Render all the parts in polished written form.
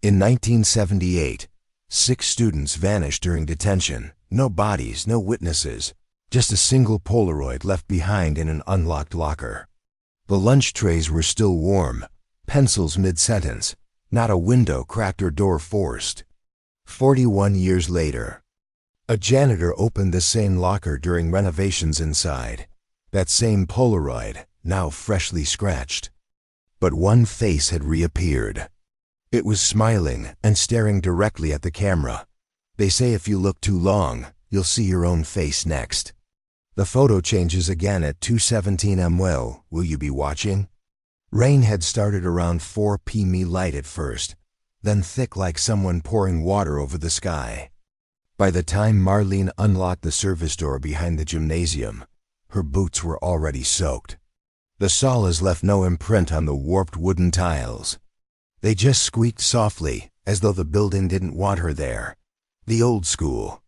In 1978, 6 students vanished during detention. No bodies, no witnesses, just a single Polaroid left behind in an unlocked locker. The lunch trays were still warm, pencils mid-sentence, not a window cracked or door forced. 41 years later, a janitor opened the same locker during renovations inside. That same Polaroid, now freshly scratched. But one face had reappeared. It was smiling and staring directly at the camera. They say if you look too long, you'll see your own face next. The photo changes again at 2:17 am. Well, will you be watching? Rain had started around 4 p.m. light at first, then thick like someone pouring water over the sky. By the time Marlene unlocked the service door behind the gymnasium, her boots were already soaked. The saws left no imprint on the warped wooden tiles. They just squeaked softly, as though the building didn't want her there. The old school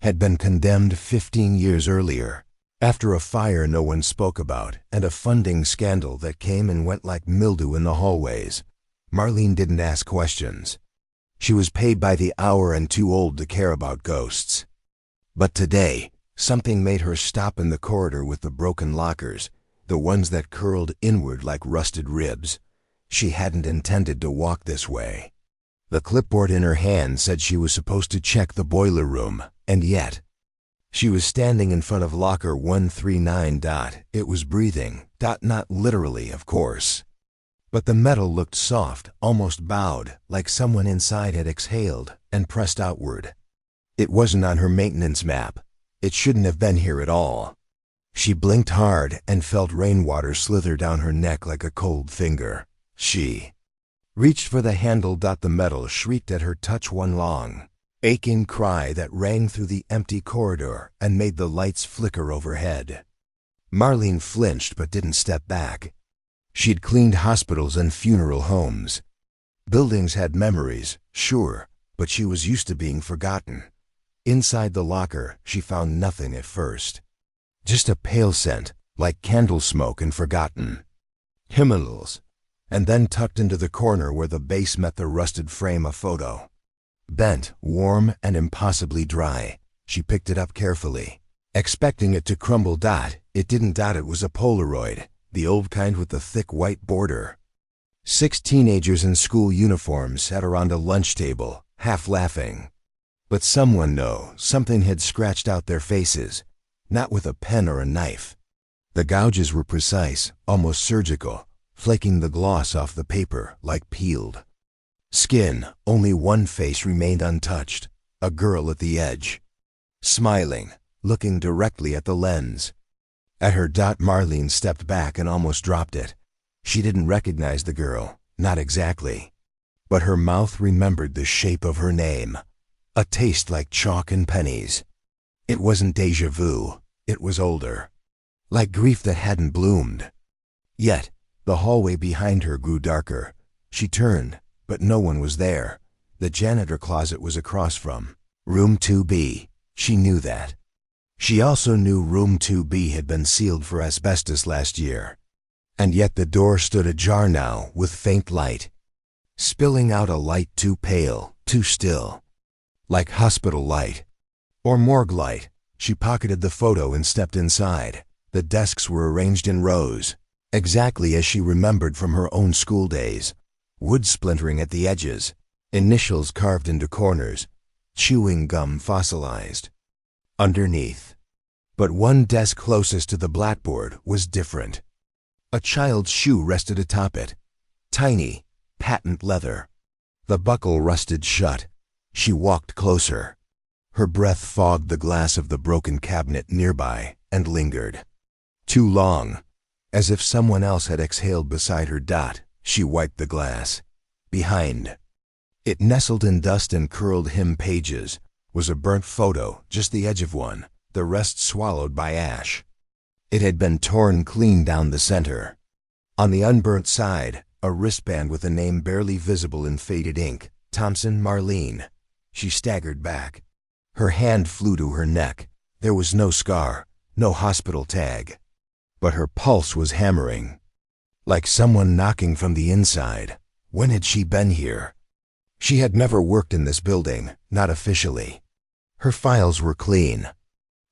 had been condemned 15 years earlier, after a fire no one spoke about and a funding scandal that came and went like mildew in the hallways. Marlene didn't ask questions. She was paid by the hour and too old to care about ghosts. But today, something made her stop in the corridor with the broken lockers, the ones that curled inward like rusted ribs. She hadn't intended to walk this way. The clipboard in her hand said she was supposed to check the boiler room, and yet, she was standing in front of locker 139. It was breathing. Not literally, of course. But the metal looked soft, almost bowed, like someone inside had exhaled and pressed outward. It wasn't on her maintenance map. It shouldn't have been here at all. She blinked hard and felt rainwater slither down her neck like a cold finger. She reached for the handle. The metal shrieked at her touch one long, aching cry that rang through the empty corridor and made the lights flicker overhead. Marlene flinched but didn't step back. She'd cleaned hospitals and funeral homes. Buildings had memories, sure, but she was used to being forgotten. Inside the locker, she found nothing at first. Just a pale scent, like candle smoke and forgotten hymnals. And then tucked into the corner where the base met the rusted frame, a photo. Bent, warm, and impossibly dry. She picked it up carefully, expecting it to crumble. It didn't. It was a Polaroid, the old kind with the thick white border. 6 teenagers in school uniforms sat around a lunch table, half laughing. But something had scratched out their faces, not with a pen or a knife. The gouges were precise, almost surgical, flaking the gloss off the paper like peeled skin. Only one face remained untouched, a girl at the edge, smiling, looking directly at the lens. At her. Marlene stepped back and almost dropped it. She didn't recognize the girl, not exactly. But her mouth remembered the shape of her name, a taste like chalk and pennies. It wasn't déjà vu, it was older, like grief that hadn't bloomed. Yet, the hallway behind her grew darker. She turned, but no one was there. The janitor closet was across from room 2B. She knew that. She also knew room 2B had been sealed for asbestos last year. And yet the door stood ajar now with faint light, spilling out a light too pale, too still, like hospital light or morgue light. She pocketed the photo and stepped inside. The desks were arranged in rows, exactly as she remembered from her own school days. Wood splintering at the edges, initials carved into corners, chewing gum fossilized underneath. But one desk closest to the blackboard was different. A child's shoe rested atop it, tiny, patent leather. The buckle rusted shut. She walked closer. Her breath fogged the glass of the broken cabinet nearby and lingered. Too long, as if someone else had exhaled beside her. She wiped the glass. Behind it, nestled in dust and curled hymn pages, was a burnt photo, just the edge of one, the rest swallowed by ash. It had been torn clean down the center. On the unburnt side, a wristband with a name barely visible in faded ink, Thompson Marlene. She staggered back. Her hand flew to her neck. There was no scar, no hospital tag. But her pulse was hammering, like someone knocking from the inside. When had she been here? She had never worked in this building, not officially. Her files were clean.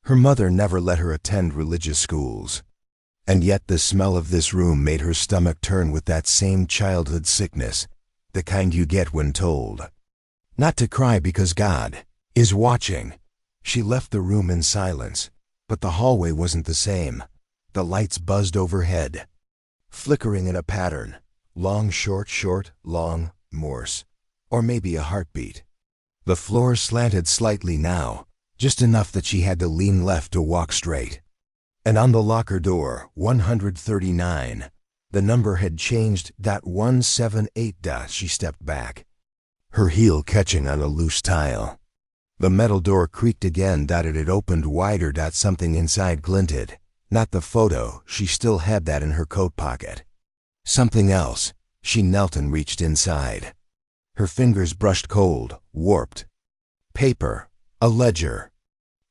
Her mother never let her attend religious schools. And yet the smell of this room made her stomach turn with that same childhood sickness, the kind you get when told not to cry because God is watching. She left the room in silence, but the hallway wasn't the same. The lights buzzed overhead, flickering in a pattern, long, short, long, Morse, or maybe a heartbeat. The floor slanted slightly now, just enough that she had to lean left to walk straight. And on the locker door, 139, the number had changed. 178. She stepped back, her heel catching on a loose tile. The metal door creaked again. It had opened wider. Something inside glinted. Not the photo, she still had that in her coat pocket. Something else. She knelt and reached inside. Her fingers brushed cold, warped paper, a ledger.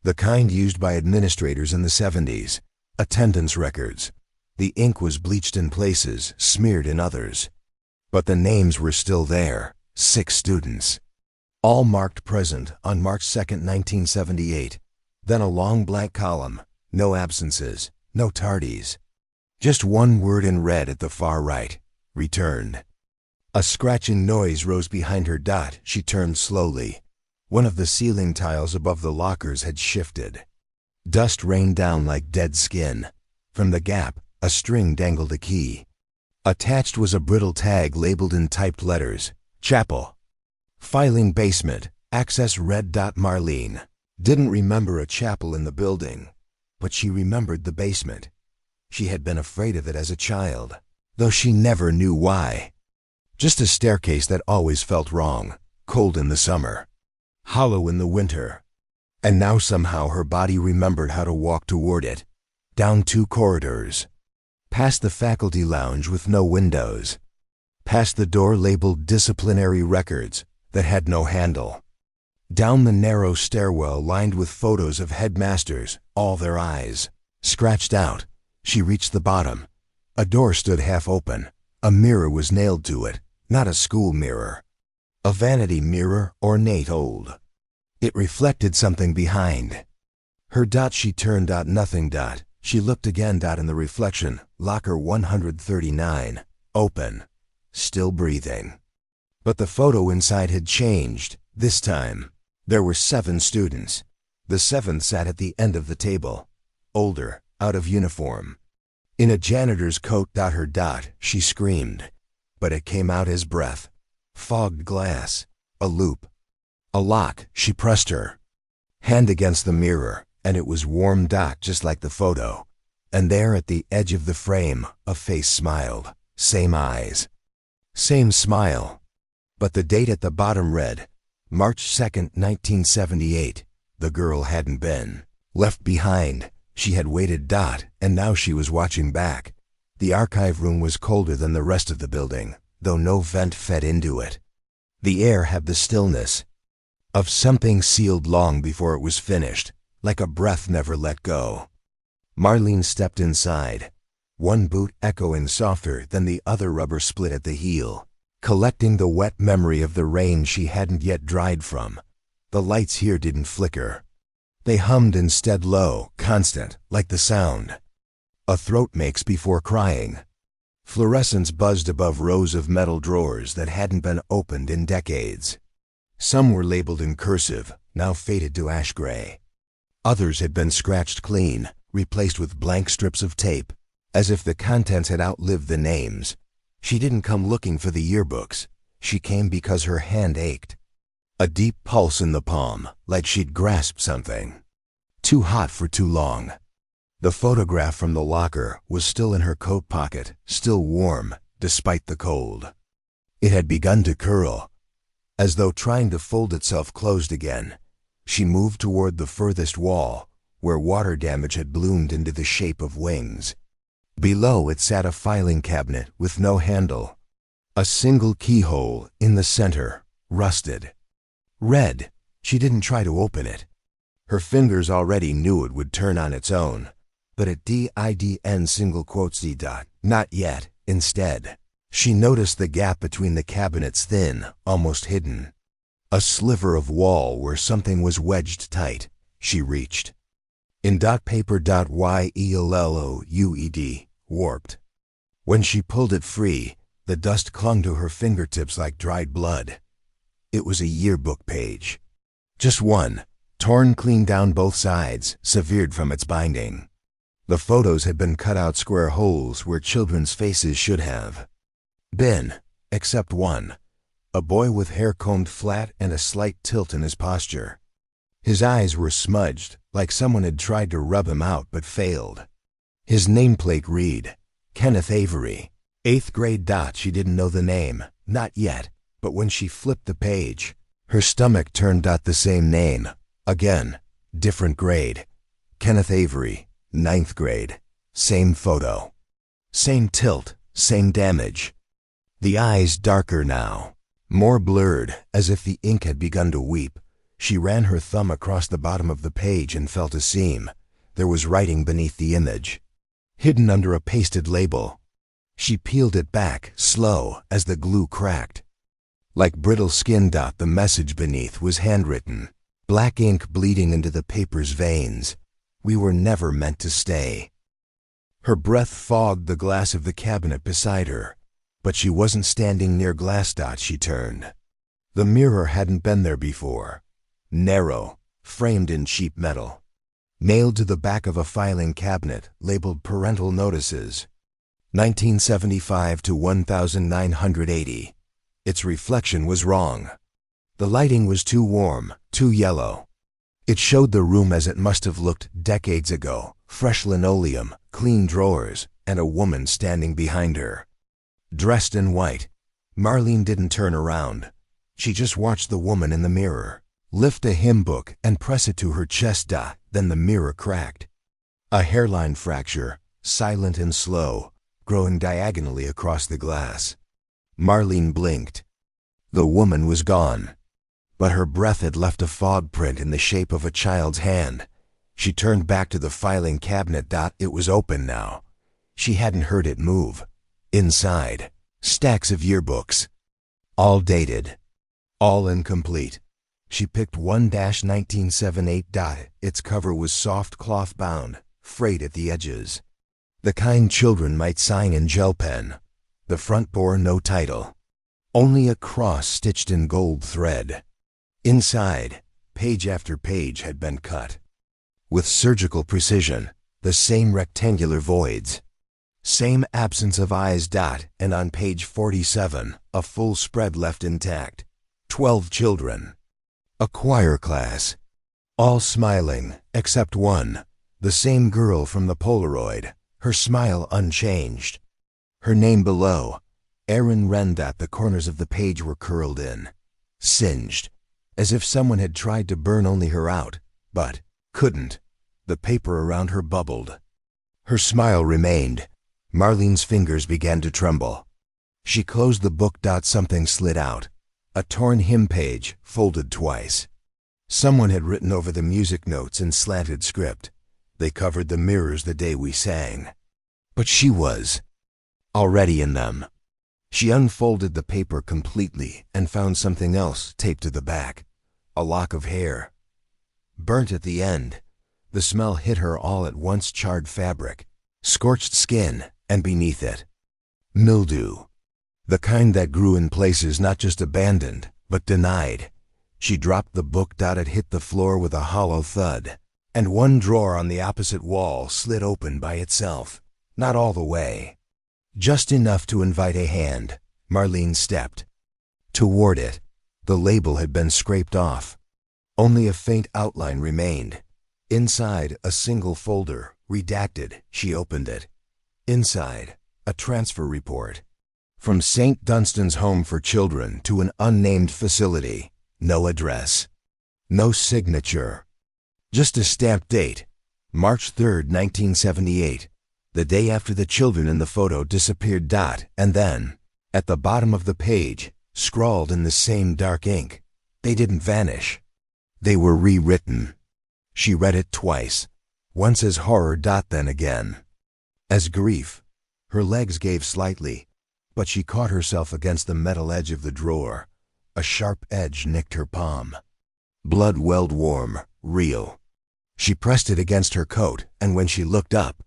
The kind used by administrators in the 70s. Attendance records. The ink was bleached in places, smeared in others. But the names were still there. 6 students. All marked present on March 2, 1978. Then a long blank column. No absences, no tardies. Just one word in red at the far right. Returned. A scratching noise rose behind her. She turned slowly. One of the ceiling tiles above the lockers had shifted. Dust rained down like dead skin. From the gap, a string dangled a key. Attached was a brittle tag labeled in typed letters. Chapel. Filing basement. Access red. Marlene didn't remember a chapel in the building, but she remembered the basement. She had been afraid of it as a child, though she never knew why. Just a staircase that always felt wrong, cold in the summer, hollow in the winter. And now somehow her body remembered how to walk toward it, down 2 corridors, past the faculty lounge with no windows, past the door labeled disciplinary records that had no handle, down the narrow stairwell lined with photos of headmasters, all their eyes scratched out. She reached the bottom. A door stood half open. A mirror was nailed to it, not a school mirror. A vanity mirror, ornate old. It reflected something behind. Her. She turned. Nothing. She looked again. In the reflection, locker 139, open, still breathing. But the photo inside had changed. This time, there were 7 students. The 7th sat at the end of the table, older, out of uniform, in a janitor's coat. Her. She screamed, but it came out as breath. Fogged glass, a loop, a lock. She pressed her hand against the mirror, and it was warm. Just like the photo. And there at the edge of the frame, a face smiled. Same eyes, same smile. But the date at the bottom read, March 2nd, 1978. The girl hadn't been left behind. She had waited. And now she was watching back. The archive room was colder than the rest of the building, though no vent fed into it. The air had the stillness of something sealed long before it was finished, like a breath never let go. Marlene stepped inside, one boot echoing softer than the other. Rubber split at the heel, collecting the wet memory of the rain she hadn't yet dried from. The lights here didn't flicker. They hummed instead, low, constant, like the sound a throat makes before crying. Fluorescence buzzed above rows of metal drawers that hadn't been opened in decades. Some were labeled in cursive, now faded to ash gray. Others had been scratched clean, replaced with blank strips of tape, as if the contents had outlived the names. She didn't come looking for the yearbooks. She came because her hand ached. A deep pulse in the palm, like she'd grasped something too hot for too long. The photograph from the locker was still in her coat pocket, still warm, despite the cold. It had begun to curl, as though trying to fold itself closed again. She moved toward the furthest wall, where water damage had bloomed into the shape of wings. Below it sat a filing cabinet with no handle. A single keyhole in the center, rusted. Red. She didn't try to open it. Her fingers already knew it would turn on its own. But at DIDN single quotes D. Not yet. Instead, She noticed the gap between the cabinets thin, almost hidden. A sliver of wall where something was wedged tight. She reached. In paper yellow, warped. When she pulled it free, the dust clung to her fingertips like dried blood. It was a yearbook page. Just one, torn clean down both sides, severed from its binding. The photos had been cut out square holes where children's faces should have been, except one, a boy with hair combed flat and a slight tilt in his posture. His eyes were smudged, like someone had tried to rub him out but failed. His nameplate read, Kenneth Avery, 8th grade. She didn't know the name, not yet, but when she flipped the page, her stomach turned. The same name, again, different grade. Kenneth Avery, 9th grade, same photo. Same tilt, same damage. The eyes darker now, more blurred, as if the ink had begun to weep. She ran her thumb across the bottom of the page and felt a seam. There was writing beneath the image, hidden under a pasted label. She peeled it back, slow, as the glue cracked. Like brittle skin. The message beneath was handwritten, black ink bleeding into the paper's veins. We were never meant to stay. Her breath fogged the glass of the cabinet beside her, but she wasn't standing near glass. She turned. The mirror hadn't been there before. Narrow, framed in cheap metal. Nailed to the back of a filing cabinet, labeled Parental Notices. 1975 to 1980. Its reflection was wrong. The lighting was too warm, too yellow. It showed the room as it must have looked decades ago. Fresh linoleum, clean drawers, and a woman standing behind her. Dressed in white. Marlene didn't turn around. She just watched the woman in the mirror lift a hymn book and press it to her chest. Then the mirror cracked. A hairline fracture, silent and slow, growing diagonally across the glass. Marlene blinked. The woman was gone, but her breath had left a fog print in the shape of a child's hand. She turned back to the filing cabinet. It was open now. She hadn't heard it move. Inside, stacks of yearbooks. All dated. All incomplete. She picked 1-1978. Its cover was soft cloth bound, frayed at the edges. The kind children might sign in gel pen. The front bore no title. Only a cross stitched in gold thread. Inside, page after page had been cut. With surgical precision, the same rectangular voids. Same absence of eyes. And on page 47, a full spread left intact. 12 children. A choir class. All smiling, except one. The same girl from the Polaroid, her smile unchanged. Her name below, Erin Wren. The corners of the page were curled in, singed, as if someone had tried to burn only her out, but couldn't. The paper around her bubbled. Her smile remained. Marlene's fingers began to tremble. She closed the book. Something slid out. A torn hymn page, folded twice. Someone had written over the music notes in slanted script. They covered the mirrors the day we sang. But she was already in them. She unfolded the paper completely and found something else taped to the back. A lock of hair. Burnt at the end. The smell hit her all at once. Charred fabric, scorched skin, and beneath it, mildew. The kind that grew in places not just abandoned, but denied. She dropped the book. It hit the floor with a hollow thud, and one drawer on the opposite wall slid open by itself. Not all the way. Just enough to invite a hand. Marlene stepped toward it. The label had been scraped off. Only a faint outline remained. Inside, a single folder, redacted. She opened it. Inside, a transfer report. From St. Dunstan's Home for Children to an unnamed facility. No address. No signature. Just a stamped date. March 3rd, 1978. The day after the children in the photo disappeared. And then, at the bottom of the page, scrawled in the same dark ink, they didn't vanish. They were rewritten. She read it twice. Once as horror. Then again as grief. Her legs gave slightly, but she caught herself against the metal edge of the drawer. A sharp edge nicked her palm. Blood welled warm, real. She pressed it against her coat, and when she looked up,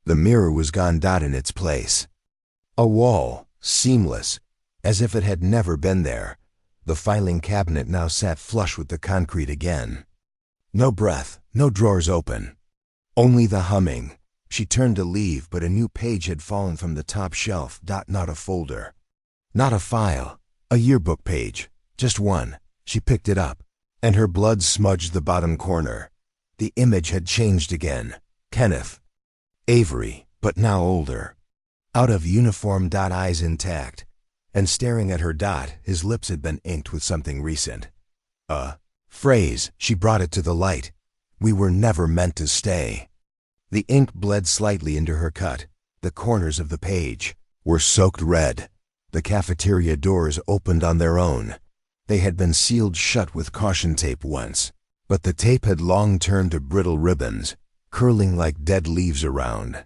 the mirror was gone. In its place, a wall, seamless, as if it had never been there. The filing cabinet now sat flush with the concrete again. No breath, no drawers open. Only the humming. She turned to leave, but a new page had fallen from the top shelf. Not a folder. Not a file. A yearbook page. Just one. She picked it up, and her blood smudged the bottom corner. The image had changed again. Kenneth. Avery, but now older. Out of uniform. Eyes intact. And staring at her. His lips had been inked with something recent. A phrase. She brought it to the light. We were never meant to stay. The ink bled slightly into her cut. The corners of the page were soaked red. The cafeteria doors opened on their own. They had been sealed shut with caution tape once, but the tape had long turned to brittle ribbons, curling like dead leaves around.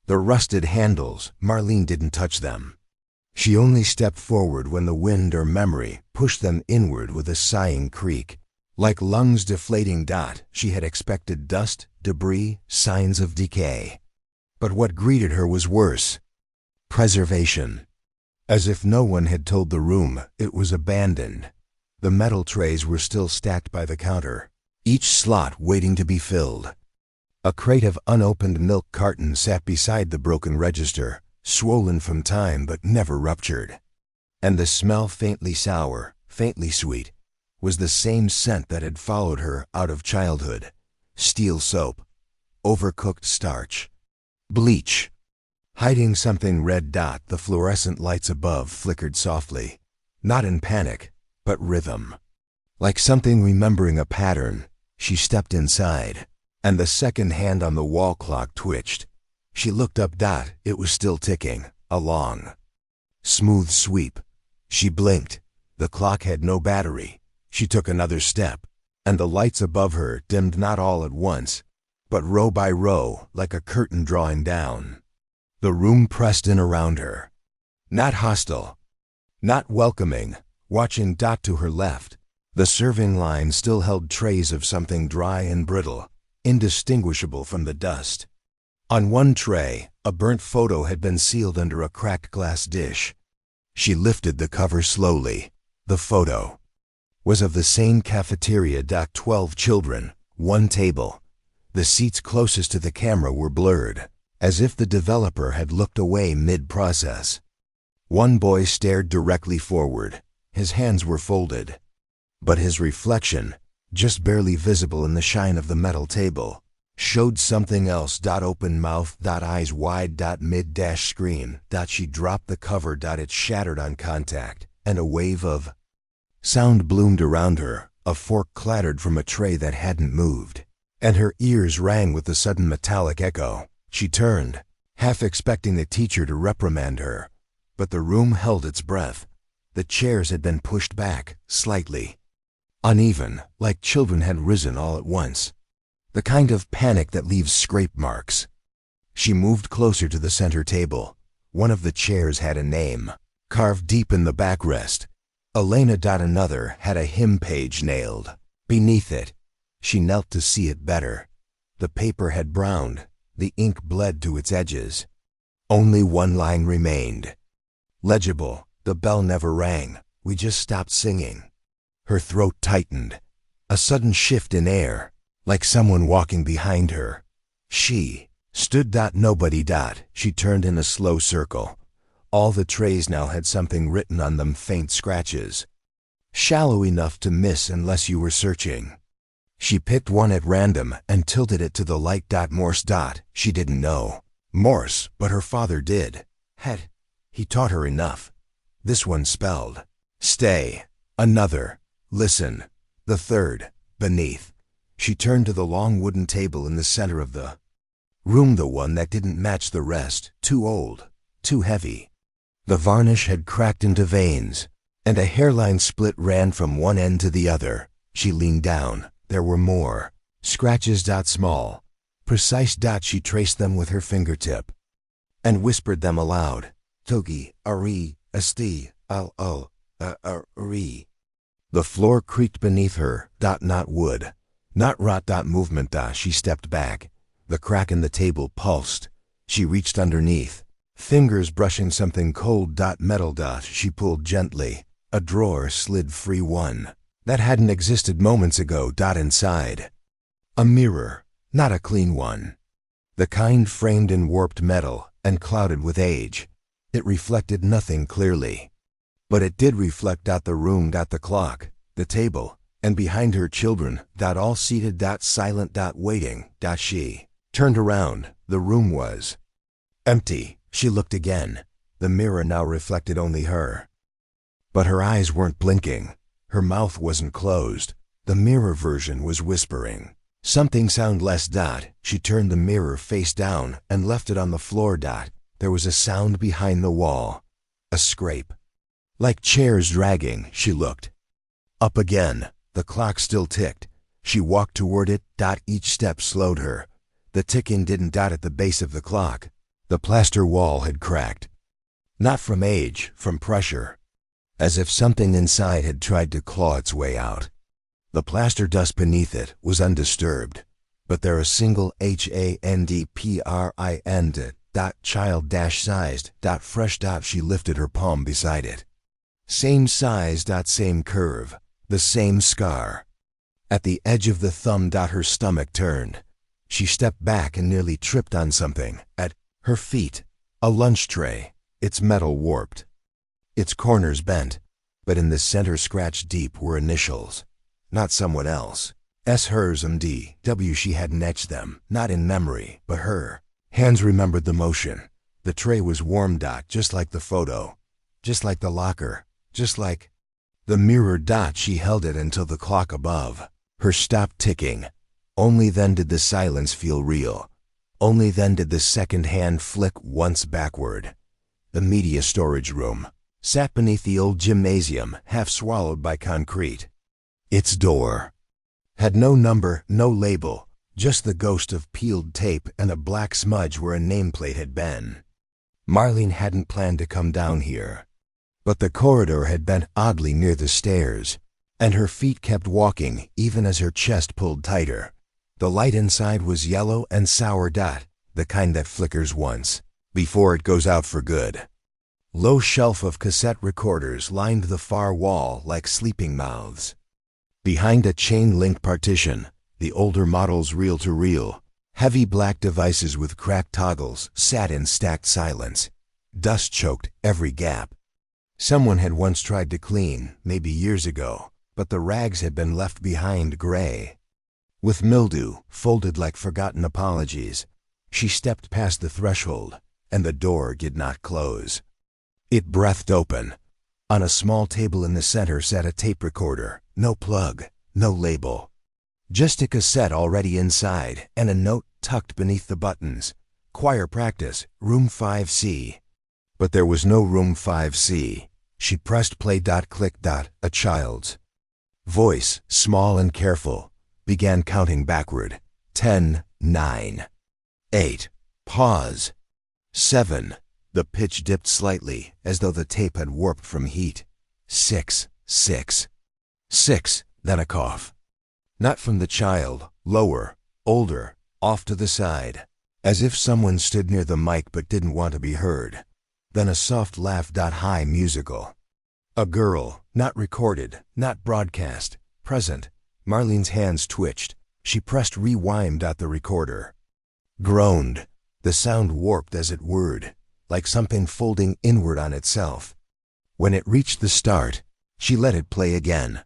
The rusted handles, Marlene didn't touch them. She only stepped forward when the wind or memory pushed them inward with a sighing creak. Like lungs deflating. She had expected dust, debris, signs of decay. But what greeted her was worse. Preservation. As if no one had told the room it was abandoned. The metal trays were still stacked by the counter, each slot waiting to be filled. A crate of unopened milk cartons sat beside the broken register, swollen from time but never ruptured. And the smell, faintly sour, faintly sweet, was the same scent that had followed her out of childhood. Steel soap, overcooked starch, bleach. Hiding something red. The fluorescent lights above flickered softly, not in panic, but rhythm. Like something remembering a pattern, she stepped inside, and the second hand on the wall clock twitched. She looked up. It was still ticking, a long, smooth sweep. She blinked. The clock had no battery. She took another step, and the lights above her dimmed not all at once, but row by row, like a curtain drawing down. The room pressed in around her. Not hostile, not welcoming, watching. To her left, the serving line still held trays of something dry and brittle, indistinguishable from the dust. On one tray, a burnt photo had been sealed under a cracked glass dish. She lifted the cover slowly. The photo was of the same cafeteria. 12 children, one table. The seats closest to the camera were blurred, as if the developer had looked away mid-process. One boy stared directly forward. His hands were folded, but his reflection, just barely visible in the shine of the metal table, showed something else. Open mouth. Eyes wide. Mid-screen. She dropped the cover. It shattered on contact, and a wave of sound bloomed around her. A fork clattered from a tray that hadn't moved, and her ears rang with the sudden metallic echo. She turned, half expecting the teacher to reprimand her, but the room held its breath. The chairs had been pushed back, slightly. Uneven, like children had risen all at once. The kind of panic that leaves scrape marks. She moved closer to the center table. One of the chairs had a name, carved deep in the backrest. Elena. Another had a hymn page nailed beneath it. She knelt to see it better. The paper had browned. The ink bled to its edges. Only one line remained. Legible. The bell never rang. We just stopped singing. Her throat tightened. A sudden shift in air, like someone walking behind her. She stood. Nobody. She turned in a slow circle. All the trays now had something written on them, faint scratches, shallow enough to miss unless you were searching. She picked one at random and tilted it to the light. Morse. She didn't know Morse, but her father did. He taught her enough. This one spelled stay. Another, listen. The third, beneath. She turned to the long wooden table in the center of the room, the one that didn't match the rest, too old, too heavy. The varnish had cracked into veins, and a hairline split ran from one end to the other. She leaned down. There were more. Scratches. Small, precise. She traced them with her fingertip and whispered them aloud. togi, ari, asti, al, re. The floor creaked beneath her, not wood, not rot, movement. She stepped back. The crack in the table pulsed. She reached underneath, fingers brushing something cold, metal. She pulled gently. A drawer slid free, one that hadn't existed moments ago. Inside, a mirror, not a clean one. The kind framed in warped metal and clouded with age. It reflected nothing clearly. But it did reflect the room, the clock, the table, and behind her children, all seated, silent, waiting. She turned around. The room was empty. She looked again. The mirror now reflected only her. But her eyes weren't blinking. Her mouth wasn't closed. The mirror version was whispering something soundless. She turned the mirror face down and left it on the floor. There was a sound behind the wall. A scrape. Like chairs dragging. She looked up again. The clock still ticked. She walked toward it. Each step slowed her. The ticking didn't at the base of the clock. The plaster wall had cracked. Not from age, from pressure. As if something inside had tried to claw its way out. The plaster dust beneath it was undisturbed, but there a single handprint, child-sized, fresh. She lifted her palm beside it. Same size, same curve, the same scar. At the edge of the thumb, her stomach turned. She stepped back and nearly tripped on something. At her feet, a lunch tray, its metal warped. Its corners bent, but in the center scratched deep were initials. Not someone else. Hers W. She hadn't etched them, not in memory, but her hands remembered the motion. The tray was warm. Just like the photo. Just like the locker. Just like the mirror. She held it until the clock above her stopped ticking. Only then did the silence feel real. Only then did the second hand flick once backward. The media storage room sat beneath the old gymnasium, half swallowed by concrete. Its door had no number, no label, just the ghost of peeled tape and a black smudge where a nameplate had been. Marlene hadn't planned to come down here, but the corridor had been oddly near the stairs, and her feet kept walking even as her chest pulled tighter. The light inside was yellow and sour. The kind that flickers once, before it goes out for good. Low shelf of cassette recorders lined the far wall like sleeping mouths. Behind a chain-link partition, the older models reel-to-reel, heavy black devices with cracked toggles sat in stacked silence. Dust choked every gap. Someone had once tried to clean, maybe years ago, but the rags had been left behind gray, with mildew folded like forgotten apologies. She stepped past the threshold, and the door did not close. It breathed open. On a small table in the center sat a tape recorder, no plug, no label. Just a cassette already inside, and a note tucked beneath the buttons. Choir practice, room 5C. But there was no room 5C. She pressed play. Click. A child's voice, small and careful, began counting backward. 10, 9, 8, pause. 7. The pitch dipped slightly, as though the tape had warped from heat. 6, 6, 6, then a cough. Not from the child, lower, older, off to the side, as if someone stood near the mic but didn't want to be heard. Then a soft laugh. High, musical. A girl, not recorded, not broadcast, present. Marlene's hands twitched. She pressed rewind. The recorder groaned. The sound warped as it whirred, like something folding inward on itself. When it reached the start, she let it play again.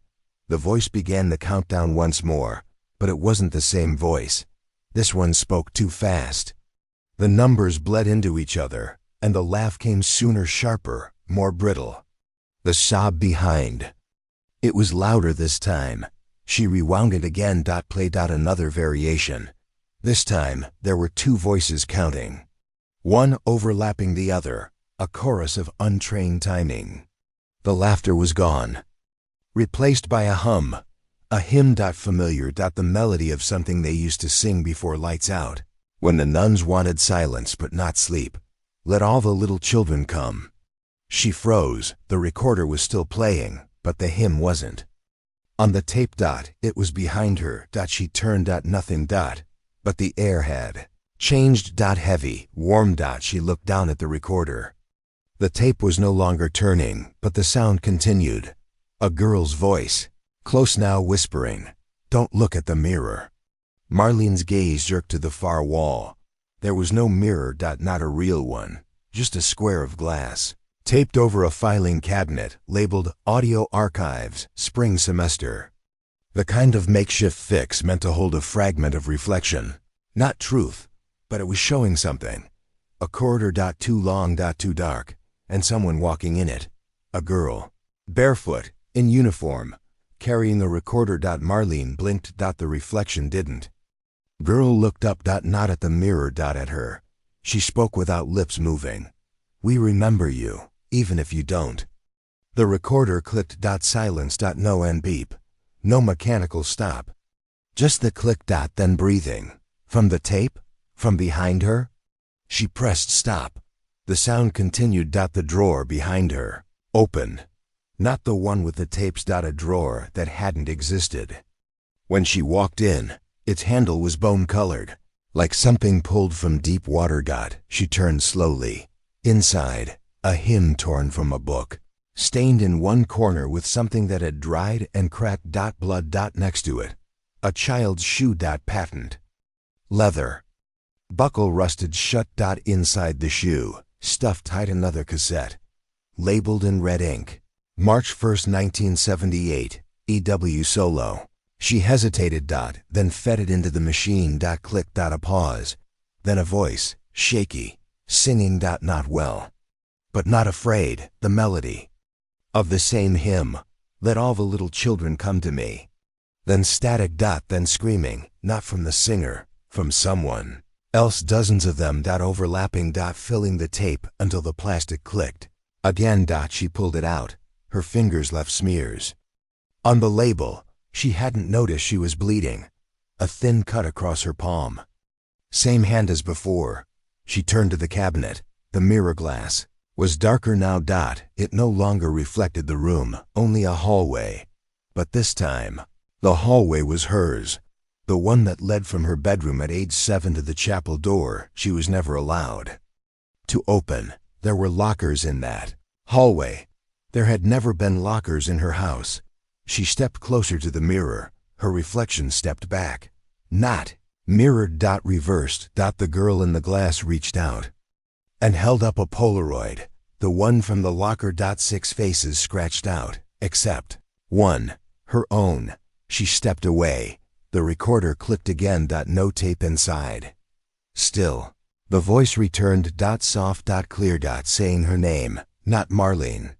The voice began the countdown once more, but it wasn't the same voice. This one spoke too fast. The numbers bled into each other, and the laugh came sooner, sharper, more brittle. The sob behind. It was louder this time. She rewound it again. Played out another variation. This time, there were two voices counting, one overlapping the other, a chorus of untrained timing. The laughter was gone, replaced by a hum, a hymn. Familiar. The melody of something they used to sing before lights out, when the nuns wanted silence but not sleep. Let all the little children come, She froze. The recorder was still playing, but the hymn wasn't. On the tape, it was behind her. She turned. Nothing. But the air had changed. Heavy, warm. She looked down at the recorder. The tape was no longer turning, but the sound continued. A girl's voice, close now, whispering, "Don't look at the mirror." Marlene's gaze jerked to the far wall. There was no mirror. Not a real one, just a square of glass, taped over a filing cabinet labeled Audio Archives, Spring Semester. The kind of makeshift fix meant to hold a fragment of reflection. Not truth, but it was showing something. A corridor. Too long. Too dark, and someone walking in it. A girl, barefoot, in uniform, carrying a recorder. Marlene blinked. The reflection didn't. Girl looked up. Not at the mirror. At her. She spoke without lips moving. "We remember you, even if you don't." The recorder clicked. Silence. No end beep. No mechanical stop. Just the click. Then breathing. From the tape? From behind her? She pressed stop. The sound continued. The drawer behind her opened. Not the one with the tapes. A drawer that hadn't existed. When she walked in, its handle was bone-colored, like something pulled from deep water. She turned slowly. Inside, a hymn torn from a book, stained in one corner with something that had dried and cracked. Blood. Next to it, a child's shoe. Patent. Leather. Buckle rusted shut. Inside the shoe, stuffed tight, another cassette, labeled in red ink. March 1st, 1978, EW Solo. She hesitated. Then fed it into the machine. Click. A pause. Then a voice, shaky, singing. Not well, but not afraid. The melody of the same hymn. "Let all the little children come to me." Then static. Then screaming, not from the singer, from someone else. Dozens of them. Overlapping. Filling the tape until the plastic clicked. Again. She pulled it out. Her fingers left smears. On the label, she hadn't noticed she was bleeding. A thin cut across her palm. Same hand as before. She turned to the cabinet. The mirror glass was darker now. It no longer reflected the room, only a hallway. But this time, the hallway was hers. The one that led from her bedroom at age 7 to the chapel door she was never allowed to open. There were lockers in that hallway. There had never been lockers in her house. She stepped closer to the mirror. Her reflection stepped back. Not mirrored. Reversed. The girl in the glass reached out and held up a Polaroid. The one from the locker. 6 faces scratched out, except one, her own. She stepped away. The recorder clicked again. No tape inside. Still, the voice returned. Soft. Clear. Saying her name, not Marlene.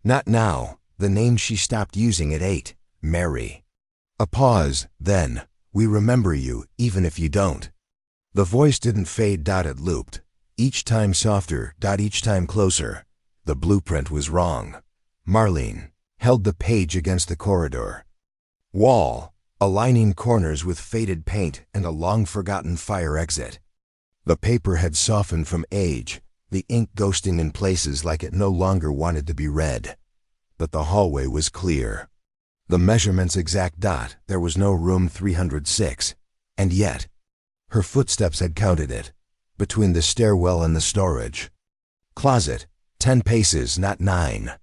Not now, the name she stopped using at 8, Mary. A pause, then, "We remember you, even if you don't." The voice didn't fade. It looped. Each time softer. Each time closer. The blueprint was wrong. Marlene held the page against the corridor wall, aligning corners with faded paint and a long-forgotten fire exit. The paper had softened from age, the ink ghosting in places like it no longer wanted to be read. But the hallway was clear. The measurements exact. There was no room 306. And yet, her footsteps had counted it. Between the stairwell and the storage closet, 10 paces, not 9.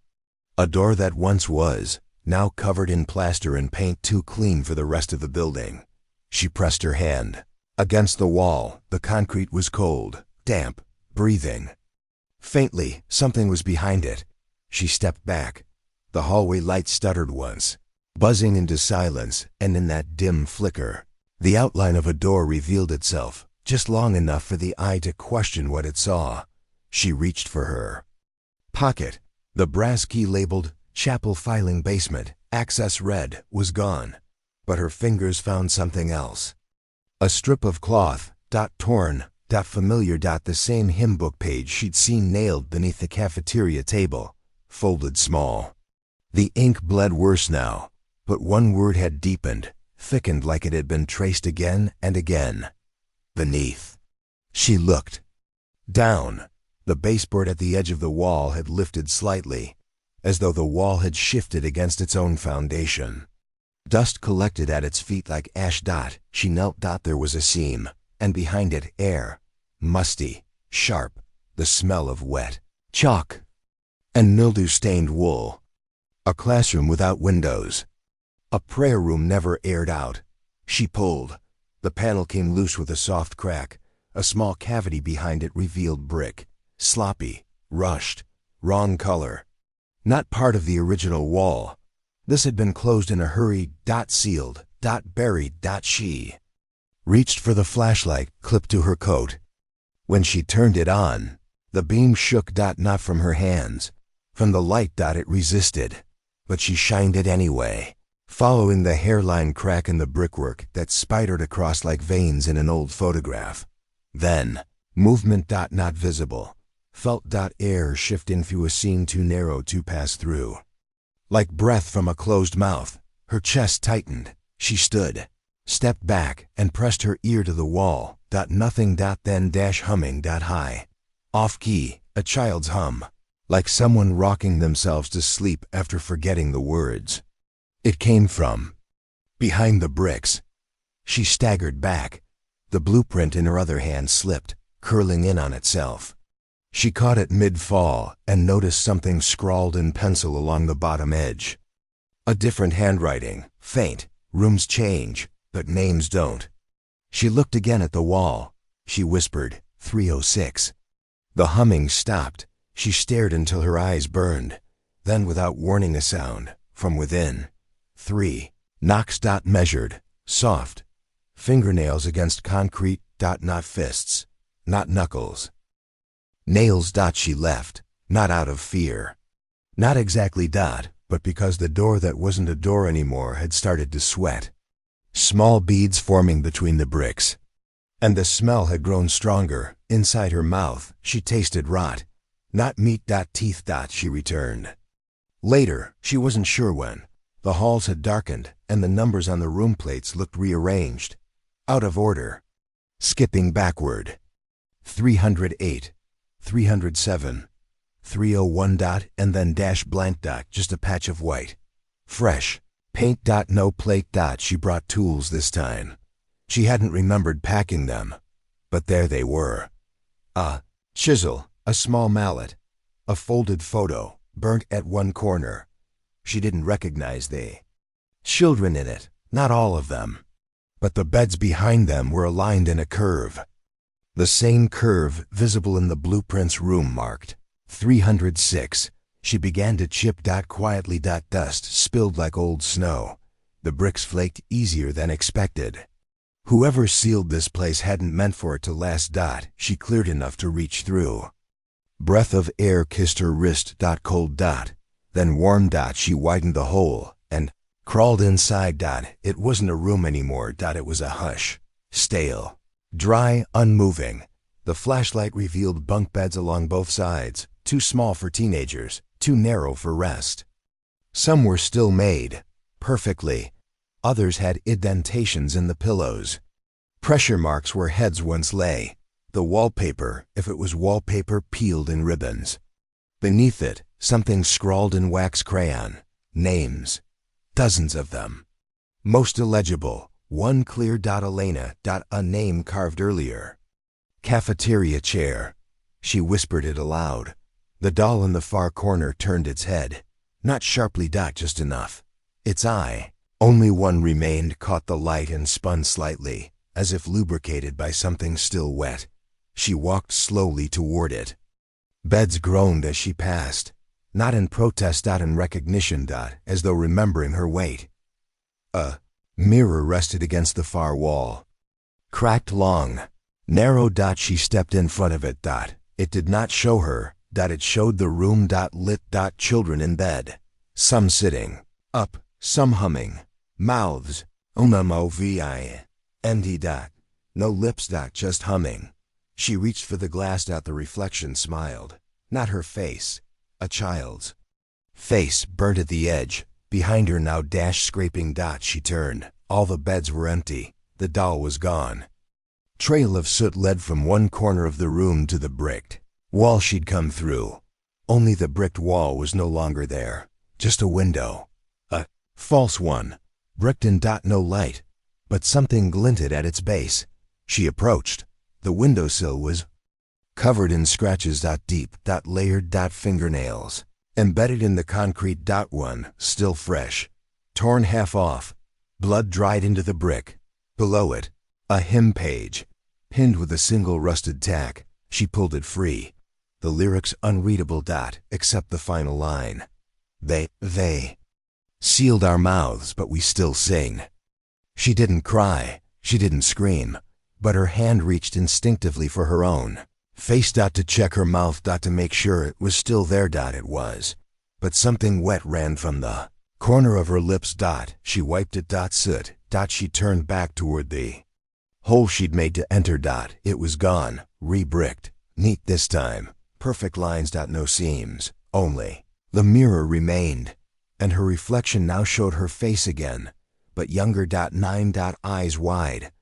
A door that once was, now covered in plaster and paint too clean for the rest of the building. She pressed her hand against the wall. The concrete was cold, damp, breathing. Faintly, something was behind it. She stepped back. The hallway light stuttered once, buzzing into silence, and in that dim flicker, the outline of a door revealed itself, just long enough for the eye to question what it saw. She reached for her pocket. The brass key labeled Chapel Filing Basement, Access Red, was gone, but her fingers found something else. A strip of cloth, torn, familiar. The same hymn book page she'd seen nailed beneath the cafeteria table, folded small. The ink bled worse now, but one word had deepened, thickened like it had been traced again and again. Beneath. She looked down. The baseboard at the edge of the wall had lifted slightly, as though the wall had shifted against its own foundation. Dust collected at its feet like ash. She knelt. There was a seam, and behind it air, musty, sharp, the smell of wet chalk and mildew-stained wool. A classroom without windows. A prayer room never aired out. She pulled. The panel came loose with a soft crack. A small cavity behind it revealed brick. Sloppy, rushed, wrong color. Not part of the original wall. This had been closed in a hurry. Sealed. Buried. She reached for the flashlight clipped to her coat. When she turned it on, the beam shook. Not from her hands. From the light. It resisted. But she shined it anyway, following the hairline crack in the brickwork that spidered across like veins in an old photograph. Then, movement. Not visible. Felt. Air shift in through a scene too narrow to pass through. Like breath from a closed mouth, her chest tightened. She stood, stepped back, and pressed her ear to the wall. Nothing. Then humming. High. Off key, a child's hum, like someone rocking themselves to sleep after forgetting the words. It came from behind the bricks. She staggered back. The blueprint in her other hand slipped, curling in on itself. She caught it mid-fall and noticed something scrawled in pencil along the bottom edge. A different handwriting, faint. Rooms change, but names don't. She looked again at the wall. She whispered, 306. The humming stopped. She stared until her eyes burned. Then, without warning a sound, from within. 3. Knocks. Measured. Soft. Fingernails against concrete. Not fists. Not knuckles. Nails. She left, not out of fear. Not exactly. But because the door that wasn't a door anymore had started to sweat. Small beads forming between the bricks. And the smell had grown stronger. Inside her mouth, she tasted rot. Not meat. Teeth. She returned. Later, she wasn't sure when. The halls had darkened, and the numbers on the room plates looked rearranged. Out of order. Skipping backward. 308. 307, 301. And then blank. Just a patch of white. Fresh. Paint. No plate. She brought tools this time. She hadn't remembered packing them. But there they were. A chisel, a small mallet, a folded photo, burnt at one corner. She didn't recognize the children in it, not all of them. But the beds behind them were aligned in a curve. The same curve visible in the blueprint's room marked 306. She began to chip. Quietly. Dust spilled like old snow. The bricks flaked easier than expected. Whoever sealed this place hadn't meant for it to last. She cleared enough to reach through. Breath of air kissed her wrist. Cold. Then warm. She widened the hole and crawled inside. It wasn't a room anymore. It was a hush. Stale. Dry, unmoving. The flashlight revealed bunk beds along both sides, too small for teenagers, too narrow for rest. Some were still made, perfectly. Others had indentations in the pillows. Pressure marks where heads once lay. The wallpaper, if it was wallpaper, peeled in ribbons. Beneath it, something scrawled in wax crayon. Names. Dozens of them. Most illegible. One clear. Elena. A name carved earlier. Cafeteria chair. She whispered it aloud. The doll in the far corner turned its head. Not sharply. Just enough. Its eye, only one remained, caught the light and spun slightly, as if lubricated by something still wet. She walked slowly toward it. Beds groaned as she passed. Not in protest. In recognition. As though remembering her weight. A mirror rested against the far wall. Cracked, long, narrow. She stepped in front of it. It did not show her. It showed the room. Lit. Children in bed. Some sitting up, some humming. Mouths. Empty. No lips. Just humming. She reached for the glass. The reflection smiled. Not her face. A child's face, burnt at the edge. Behind her now. Scraping. She turned. All the beds were empty. The doll was gone. Trail of soot led from one corner of the room to the bricked Wall she'd come through. Only the bricked wall was no longer there. Just a window. A false one. Bricked in. No light. But something glinted at its base. She approached. The windowsill was covered in scratches. Deep. Layered. Fingernails. Embedded in the concrete. One, still fresh. Torn half off. Blood dried into the brick. Below it, a hymn page. Pinned with a single rusted tack. She pulled it free. The lyrics unreadable. Except the final line. They sealed our mouths, but we still sing. She didn't cry. She didn't scream. But her hand reached instinctively for her own. Face. To check her mouth. To make sure it was still there. It was. But something wet ran from the corner of her lips. She wiped it. Soot. She turned back toward the hole she'd made to enter. It was gone. Re-bricked. Neat this time. Perfect lines. No seams. Only. The mirror remained. And her reflection now showed her face again. But younger. 9. Eyes wide.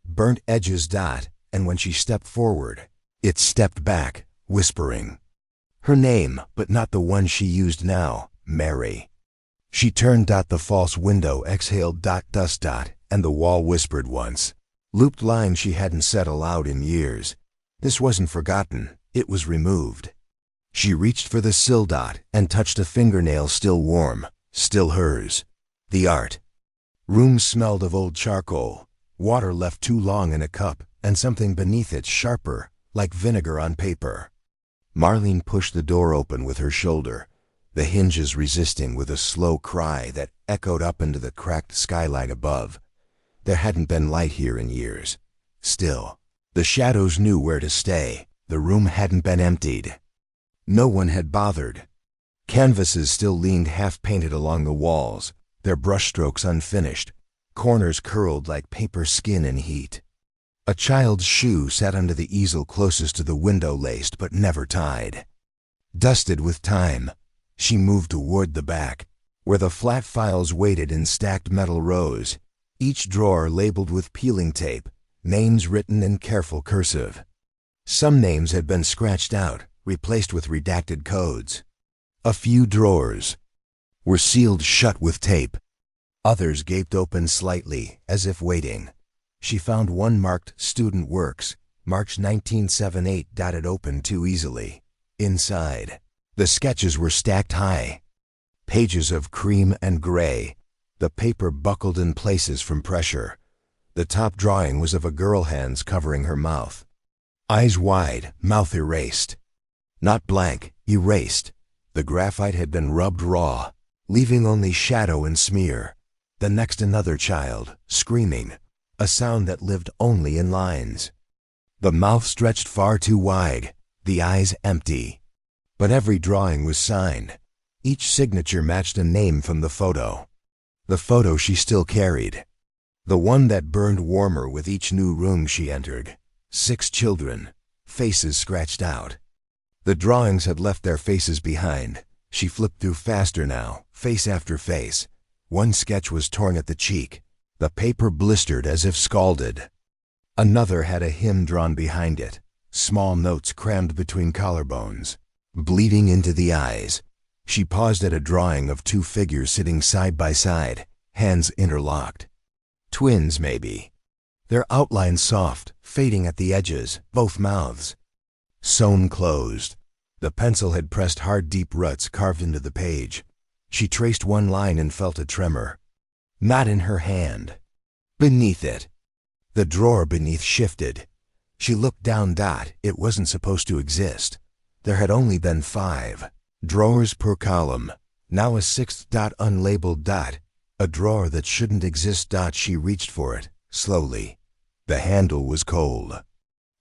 Burnt edges. And when she stepped forward, it stepped back, whispering. Her name, but not the one she used now. Mary. She turned. The false window exhaled. Dust. And the wall whispered once. Looped line she hadn't said aloud in years. This wasn't forgotten. It was removed. She reached for the sill. And touched a fingernail still warm, still hers. The art. Room smelled of old charcoal. Water left too long in a cup, and something beneath it sharper, like vinegar on paper. Marlene pushed the door open with her shoulder, the hinges resisting with a slow cry that echoed up into the cracked skylight above. There hadn't been light here in years. Still, the shadows knew where to stay. The room hadn't been emptied. No one had bothered. Canvases still leaned half-painted along the walls, their brushstrokes unfinished, corners curled like paper skin in heat. A child's shoe sat under the easel closest to the window, laced but never tied. Dusted with time, she moved toward the back, where the flat files waited in stacked metal rows, each drawer labeled with peeling tape, names written in careful cursive. Some names had been scratched out, replaced with redacted codes. A few drawers were sealed shut with tape. Others gaped open slightly, as if waiting. She found one marked Student Works, March 1978. It opened too easily. Inside, the sketches were stacked high. Pages of cream and gray, the paper buckled in places from pressure. The top drawing was of a girl, hands covering her mouth. Eyes wide, mouth erased. Not blank, erased. The graphite had been rubbed raw, leaving only shadow and smear. The next, another child, screaming, a sound that lived only in lines. The mouth stretched far too wide, the eyes empty. But every drawing was signed. Each signature matched a name from the photo. The photo she still carried. The one that burned warmer with each new room she entered. 6 children, faces scratched out. The drawings had left their faces behind. She flipped through faster now, face after face. One sketch was torn at the cheek, the paper blistered as if scalded. Another had a hymn drawn behind it, small notes crammed between collarbones, bleeding into the eyes. She paused at a drawing of 2 figures sitting side by side, hands interlocked. Twins, maybe. Their outlines soft, fading at the edges, both mouths sewn closed. The pencil had pressed hard, deep ruts carved into the page. She traced one line and felt a tremor. Not in her hand. Beneath it. The drawer beneath shifted. She looked down. It wasn't supposed to exist. There had only been 5 drawers per column. Now a 6th unlabeled. A drawer that shouldn't exist. She reached for it, slowly. The handle was cold.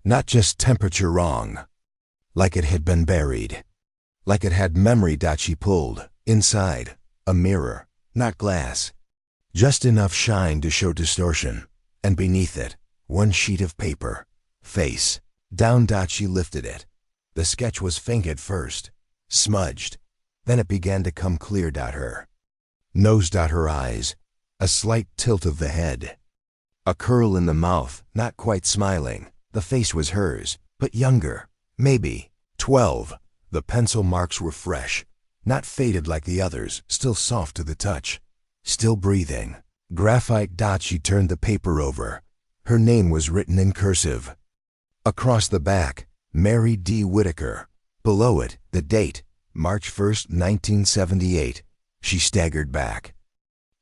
Not just temperature wrong. Like it had been buried. Like it had memory. She pulled. Inside, a mirror, not glass. Just enough shine to show distortion. And beneath it, one sheet of paper. Face. Down. She lifted it. The sketch was faint at first, smudged. Then it began to come clear. Her nose. Her eyes. A slight tilt of the head. A curl in the mouth, not quite smiling. The face was hers, but younger. Maybe 12. The pencil marks were fresh, not faded like the others, still soft to the touch, still breathing. Graphite dot. She turned the paper over. Her name was written in cursive. Across the back, Mary D. Whitaker. Below it, the date, March 1st, 1978. She staggered back.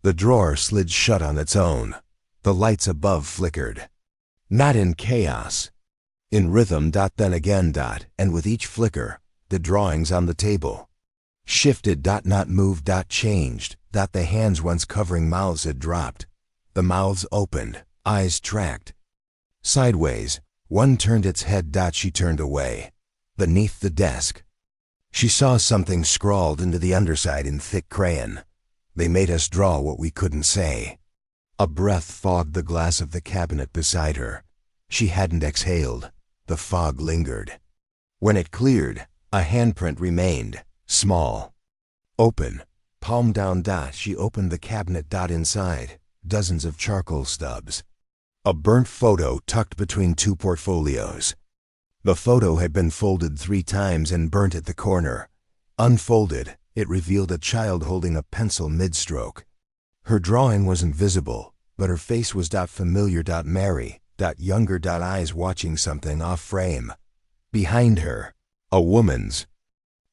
The drawer slid shut on its own. The lights above flickered. Not in chaos. In rhythm. Then again. And with each flicker, the drawings on the table shifted. Not moved. Changed. The hands once covering mouths had dropped. The mouths opened, eyes tracked. Sideways, one turned its head. She turned away. Beneath the desk, she saw something scrawled into the underside in thick crayon. They made us draw what we couldn't say. A breath fogged the glass of the cabinet beside her. She hadn't exhaled. The fog lingered. When it cleared, a handprint remained, small, open, palm down. She opened the cabinet. Inside, dozens of charcoal stubs. A burnt photo tucked between two portfolios. The photo had been folded 3 times and burnt at the corner. Unfolded, it revealed a child holding a pencil mid-stroke. Her drawing wasn't visible, but her face was familiar. Mary, younger. Eyes watching something off frame. Behind her, a woman's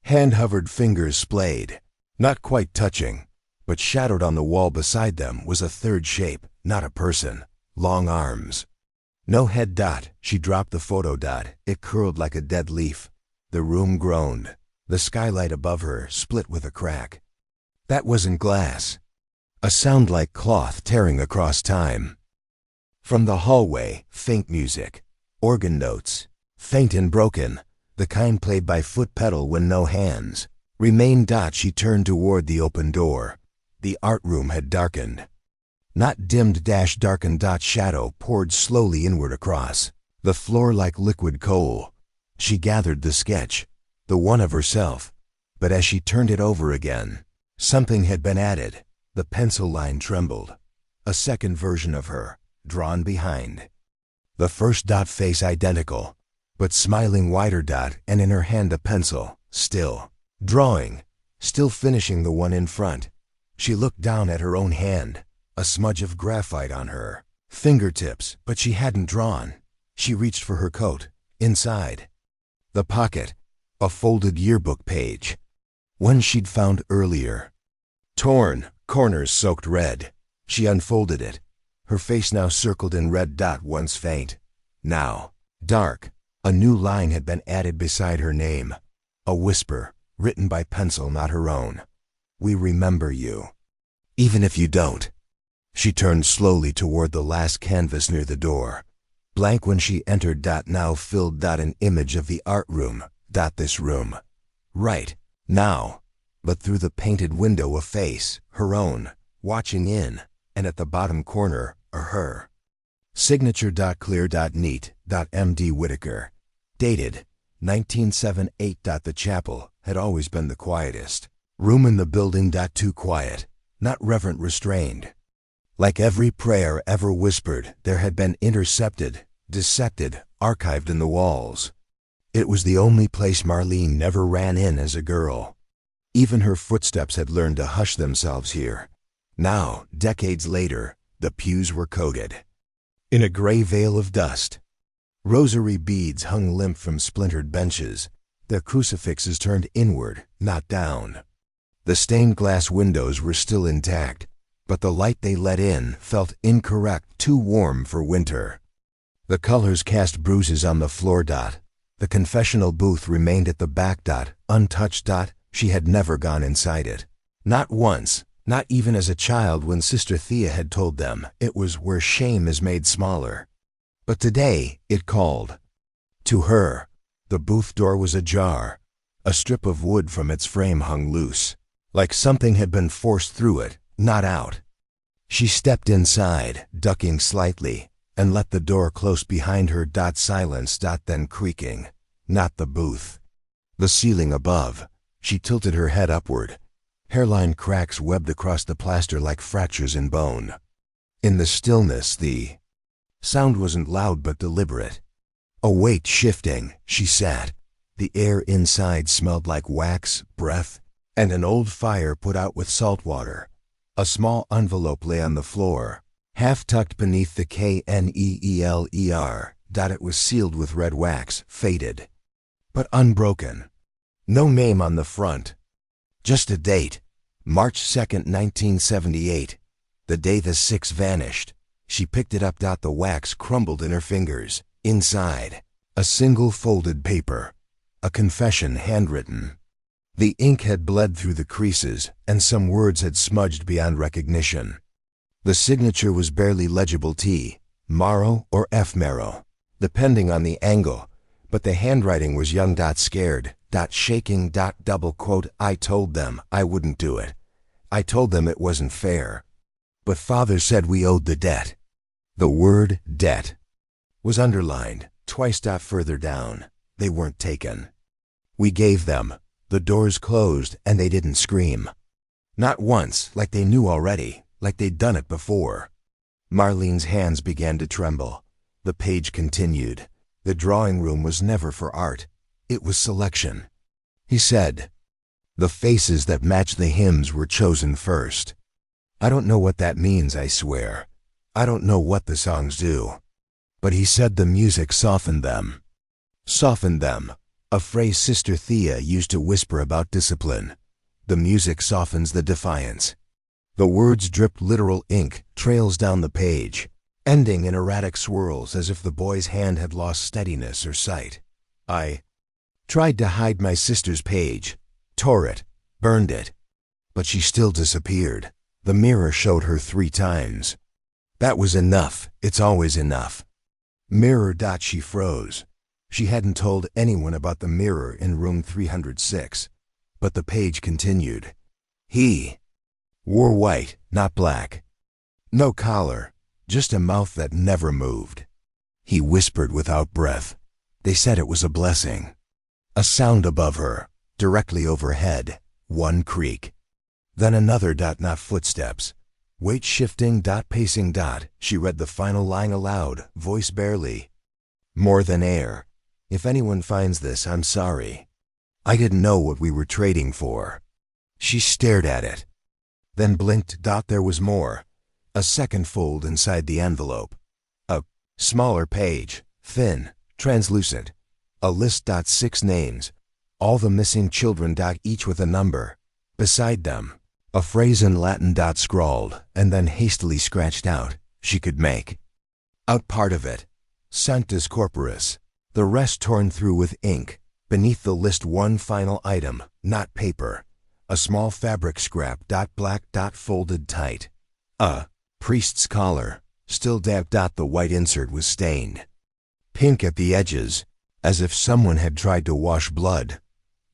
hand hovered, fingers splayed, not quite touching, but shadowed on the wall beside them was a third shape, not a person, long arms. No head. She dropped the photo. It curled like a dead leaf. The room groaned. The skylight above her split with a crack. That wasn't glass. A sound like cloth tearing across time. From the hallway, faint music. Organ notes. Faint and broken. The kind played by foot pedal when no hands remained. She turned toward the open door. The art room had darkened. Not dimmed. Darkened. Shadow poured slowly inward across the floor like liquid coal. She gathered the sketch, the one of herself, but as she turned it over again, something had been added. The pencil line trembled. A second version of her, drawn behind. The first. Face identical, but smiling wider. And in her hand a pencil, still drawing, still finishing the one in front. She looked down at her own hand, a smudge of graphite on her fingertips, but she hadn't drawn. She reached for her coat. Inside the pocket, a folded yearbook page, one she'd found earlier. Torn, corners soaked red. She unfolded it. Her face now circled in red. Once faint, now dark. A new line had been added beside her name. A whisper, written by pencil not her own. We remember you. Even if you don't. She turned slowly toward the last canvas near the door. Blank when she entered. Now filled. An image of the art room. This room. Right, now. But through the painted window a face, her own, watching in, and at the bottom corner, a her. Signature. Clear. Neat. M.D. Whitaker. Dated 1978. The chapel had always been the quietest room in the building. Too quiet, not reverent, restrained. Like every prayer ever whispered, there had been intercepted, dissected, archived in the walls. It was the only place Marlene never ran in as a girl. Even her footsteps had learned to hush themselves here. Now, decades later, the pews were coated in a gray veil of dust. Rosary beads hung limp from splintered benches. The crucifixes turned inward, not down. The stained glass windows were still intact, but the light they let in felt incorrect, too warm for winter. The colors cast bruises on the floor. The confessional booth remained at the back. Untouched. She had never gone inside it. Not once, not even as a child when Sister Thea had told them it was where shame is made smaller. But today it called. To her, the booth door was ajar. A strip of wood from its frame hung loose, like something had been forced through it, not out. She stepped inside, ducking slightly, and let the door close behind her. Silence. Then creaking. Not the booth. The ceiling above. She tilted her head upward. Hairline cracks webbed across the plaster like fractures in bone. In the stillness, the sound wasn't loud but deliberate. A weight shifting, she sat, The air inside smelled like wax, breath, and an old fire put out with salt water. A small envelope lay on the floor, half tucked beneath the KNEELER. It was sealed with red wax, faded, but unbroken. No name on the front. Just a date, March 2nd, 1978, the day the six vanished. She picked it up. The wax crumbled in her fingers. Inside, a single folded paper, a confession handwritten. The ink had bled through the creases, and some words had smudged beyond recognition. The signature was barely legible: T. Morrow or F. Marrow, depending on the angle, but the handwriting was young, scared, shaking, double quote, I told them I wouldn't do it. I told them it wasn't fair. But Father said we owed the debt. The word debt was underlined twice. Further down, they weren't taken. We gave them. The doors closed and they didn't scream. Not once, like they knew already, like they'd done it before. Marlene's hands began to tremble. The page continued. The drawing room was never for art. It was selection. He said, the faces that matched the hymns were chosen first. I don't know what that means, I swear. I don't know what the songs do. But he said the music softened them. Softened them. A phrase Sister Thea used to whisper about discipline. The music softens the defiance. The words dripped literal ink trails down the page, ending in erratic swirls as if the boy's hand had lost steadiness or sight. I tried to hide my sister's page, tore it, burned it, but she still disappeared. The mirror showed her 3 times. That was enough. It's always enough. Mirror. She froze. She hadn't told anyone about the mirror in room 306, but the page continued. He wore white, not black. No collar, just a mouth that never moved. He whispered without breath. They said it was a blessing. A sound above her, directly overhead, one creak. Then another. Not footsteps. Weight shifting. Pacing. She read the final line aloud, voice barely. More than air. If anyone finds this, I'm sorry. I didn't know what we were trading for. She stared at it, then blinked. There was more. A second fold inside the envelope. A smaller page, thin, translucent. A list. 6 names. All the missing children. Each with a number. Beside them, a phrase in Latin. Scrawled, and then hastily scratched out. She could make out part of it. Sanctus Corporis. The rest torn through with ink. Beneath the list, one final item, not paper. A small fabric scrap. Black. Folded tight. A priest's collar, still damp. The white insert was stained pink at the edges, as if someone had tried to wash blood,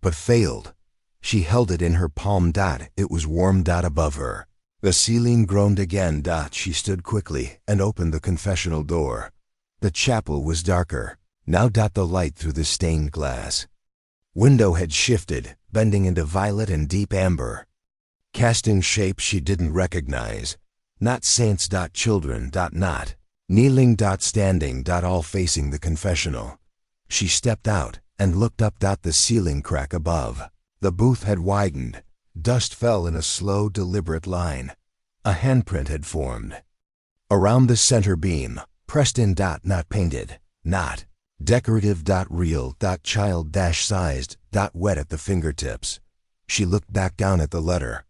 but failed. She held it in her palm. It was warm. Above her, the ceiling groaned again. She stood quickly and opened the confessional door. The chapel was darker. Now. The light through the stained glass window had shifted, bending into violet and deep amber, casting shapes she didn't recognize. Not saints. Children. Not kneeling. Standing. All facing the confessional. She stepped out and looked up. The ceiling crack above. The booth had widened. Dust fell in a slow, deliberate line. A handprint had formed around the center beam, pressed in. Not painted. Not decorative. Real. Child. Sized. Wet at the fingertips. She looked back down at the letter.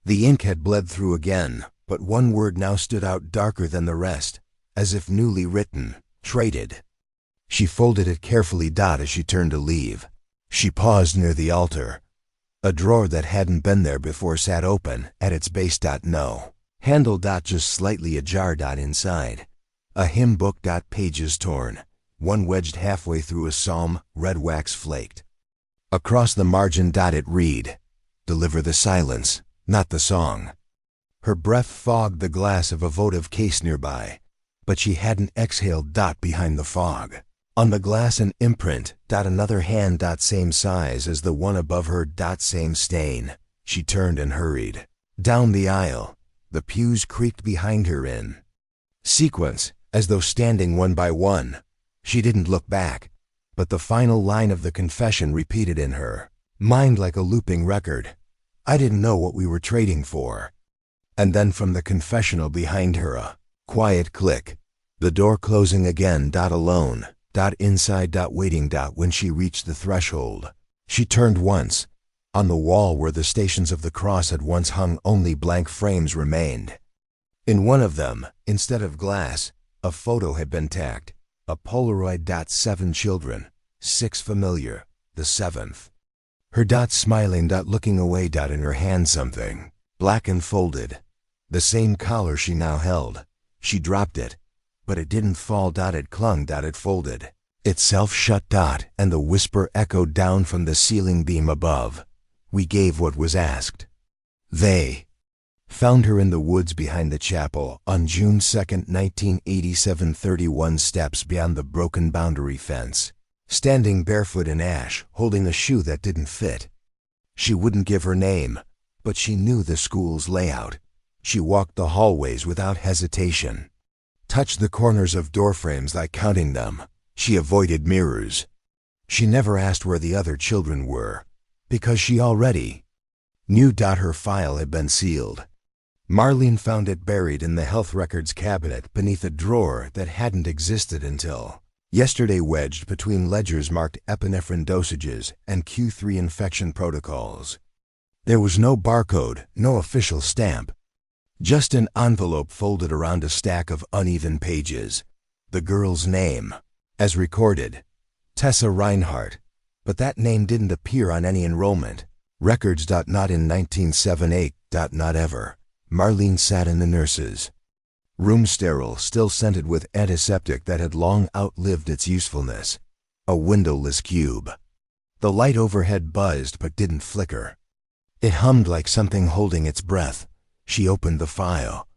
The ink had bled through again, but one word now stood out darker than the rest, as if newly written. Traded. She folded it carefully. As she turned to leave, she paused near the altar. A drawer that hadn't been there before sat open at its base. No handle. Just slightly ajar. Inside, a hymn book. Pages torn. One wedged halfway through a psalm, red wax flaked. Across the margin. It read, deliver the silence, not the song. Her breath fogged the glass of a votive case nearby, but she hadn't exhaled. Behind the fog, on the glass, an imprint. Another hand. Same size as the one above her. Same stain. She turned and hurried down the aisle. The pews creaked behind her in sequence, as though standing one by one. She didn't look back. But the final line of the confession repeated in her mind like a looping record. I didn't know what we were trading for. And then from the confessional behind her a quiet click. The door closing again. Alone. Inside. Waiting. When she reached the threshold, she turned once. On the wall where the Stations of the Cross had once hung, only blank frames remained. In one of them, instead of glass, a photo had been tacked. A Polaroid. 7 children, 6 familiar, the 7th. Her smiling. Looking away. In her hand something black and folded. The same collar she now held. She dropped it, but it didn't fall. It clung. It folded itself shut. And the whisper echoed down from the ceiling beam above. We gave what was asked. They found her in the woods behind the chapel on June 2nd, 1987, 31 steps beyond the broken boundary fence, standing barefoot in ash, holding a shoe that didn't fit. She wouldn't give her name, but she knew the school's layout. She walked the hallways without hesitation, touched the corners of doorframes like counting them. She avoided mirrors. She never asked where the other children were, because she already knew. Her file had been sealed. Marlene found it buried in the health records cabinet beneath a drawer that hadn't existed until yesterday, wedged between ledgers marked epinephrine dosages and Q3 infection protocols. There was no barcode, no official stamp, just an envelope folded around a stack of uneven pages. The girl's name, as recorded, Tessa Reinhardt, but that name didn't appear on any enrollment records. Not in 1978. Not ever. Marlene sat in the nurse's room, sterile, still scented with antiseptic that had long outlived its usefulness. A windowless cube. The light overhead buzzed but didn't flicker. It hummed like something holding its breath. She opened the file.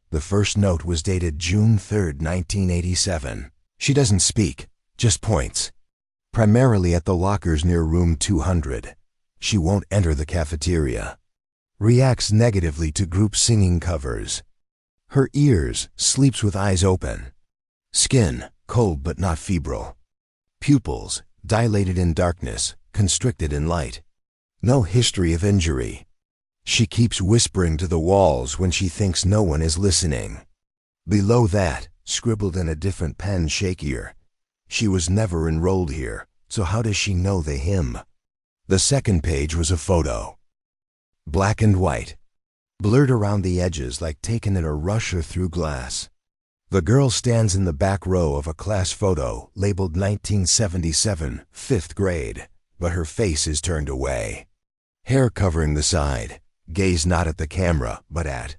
The first note was dated June 3rd, 1987. She doesn't speak, just points. Primarily at the lockers near room 200. She won't enter the cafeteria. Reacts negatively to group singing covers. Her ears, sleeps with eyes open. Skin, cold but not febrile. Pupils, dilated in darkness, constricted in light. No history of injury. She keeps whispering to the walls when she thinks no one is listening. Below that, scribbled in a different pen, shakier. She was never enrolled here, so how does she know the hymn? The second page was a photo. Black and white. Blurred around the edges like taken in a rush or through glass. The girl stands in the back row of a class photo labeled 1977, 5th grade, but her face is turned away. Hair covering the side, gaze not at the camera, but at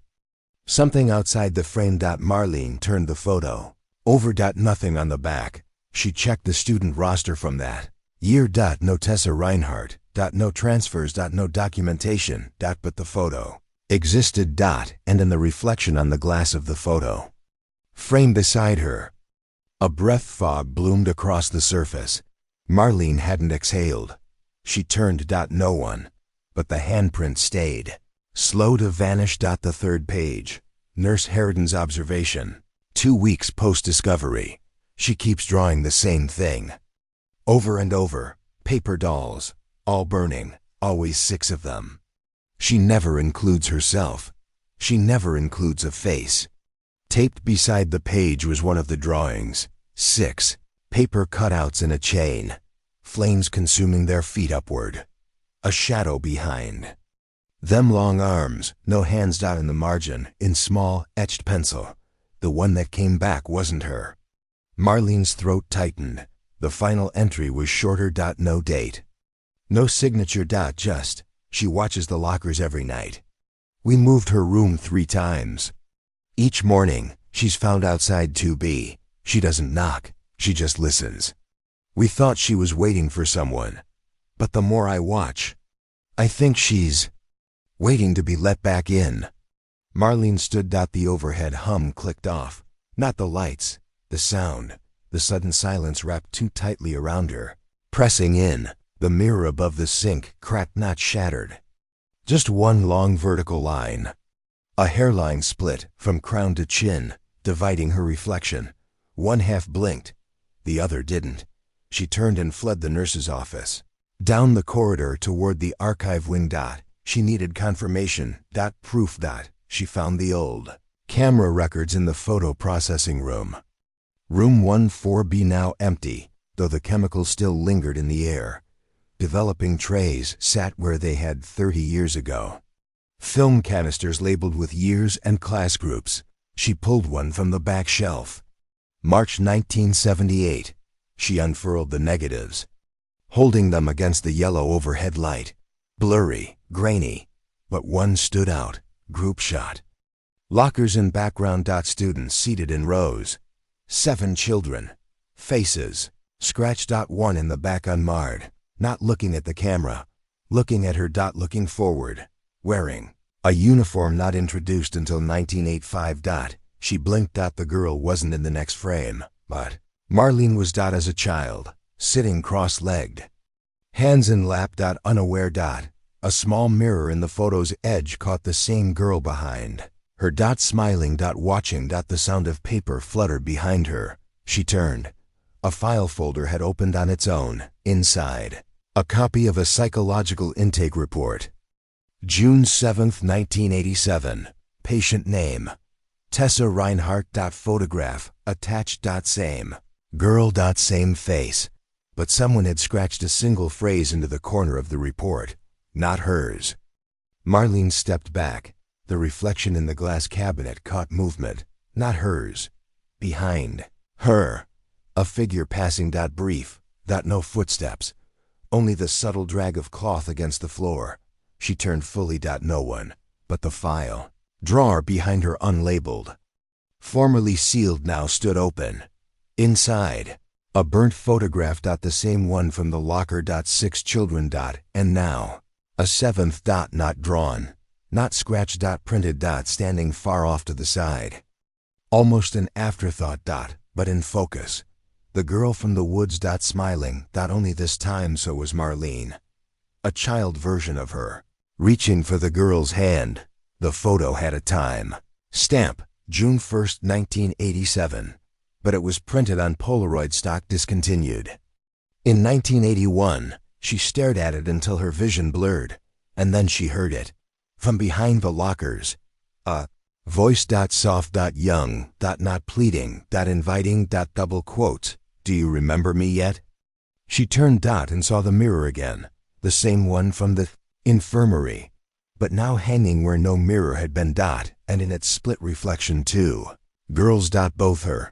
something outside the frame. Marlene turned the photo over. Nothing on the back. She checked the student roster from that year. No Tessa Reinhardt. No transfers. No documentation. But the photo existed. And in the reflection on the glass of the photo frame beside her, a breath fog bloomed across the surface. Marlene hadn't exhaled. She turned. No one, but the handprint stayed, slow to vanish. The third page, Nurse Harridan's observation, 2 weeks post-discovery. She keeps drawing the same thing, over and over, paper dolls, all burning, always 6 of them. She never includes herself. She never includes a face. Taped beside the page was one of the drawings, 6 paper cutouts in a chain, flames consuming their feet upward. A shadow behind them, long arms, no hands. In the margin, in small, etched pencil, the one that came back wasn't her. Marlene's throat tightened. The final entry was shorter. No date. No signature. Just, she watches the lockers every night. We moved her room 3 times. Each morning, she's found outside 2B. She doesn't knock, she just listens. We thought she was waiting for someone, but the more I watch, I think she's waiting to be let back in. Marlene stood. The overhead hum clicked off. Not the lights, the sound. The sudden silence wrapped too tightly around her, pressing in. The mirror above the sink cracked, not shattered. Just one long vertical line. A hairline split from crown to chin, dividing her reflection. One half blinked, the other didn't. She turned and fled the nurse's office. Down the corridor toward the archive wing. She needed confirmation. Proof. She found the old camera records in the photo processing room. Room 14B now empty, though the chemicals still lingered in the air. Developing trays sat where they had 30 years ago. Film canisters labeled with years and class groups. She pulled one from the back shelf. March 1978. She unfurled the negatives, holding them against the yellow overhead light. Blurry, grainy, but one stood out. Group shot. Lockers in background. Students seated in rows. 7 children. Faces. Scratch. One in the back unmarred, not looking at the camera, looking at her. Looking forward. Wearing a uniform not introduced until 1985. She blinked. The girl wasn't in the next frame, but Marlene was. As a child, sitting cross-legged, hands in lap. Unaware. A small mirror in the photo's edge caught the same girl behind her. Smiling. Watching. The sound of paper fluttered behind her. She turned. A file folder had opened on its own. Inside, a copy of a psychological intake report. June 7, 1987. Patient name: Tessa Reinhardt. Photograph attached. Same girl. Same face. But someone had scratched a single phrase into the corner of the report. Not hers. Marlene stepped back. The reflection in the glass cabinet caught movement. Not hers. Behind her, a figure passing. Brief. No footsteps. Only the subtle drag of cloth against the floor. She turned fully. No one. But the file drawer behind her, unlabeled, formerly sealed, now stood open. Inside, a burnt photograph. The same one from the locker. 6 children. And now, a 7th. Not drawn. Not scratched. Printed. Standing far off to the side. Almost an afterthought. But in focus. The girl from the woods. Smiling. Only this time so was Marlene. A child version of her. Reaching for the girl's hand. The photo had a time stamp. June 1, 1987. But it was printed on Polaroid stock. Discontinued. In 1981, she stared at it until her vision blurred. And then she heard it. From behind the lockers. A voice. Soft. Young. Not pleading. Inviting. Double quotes. Do you remember me yet? She turned. And saw the mirror again. The same one from the infirmary. But now hanging where no mirror had been. And in its split reflection 2 girls. Both her.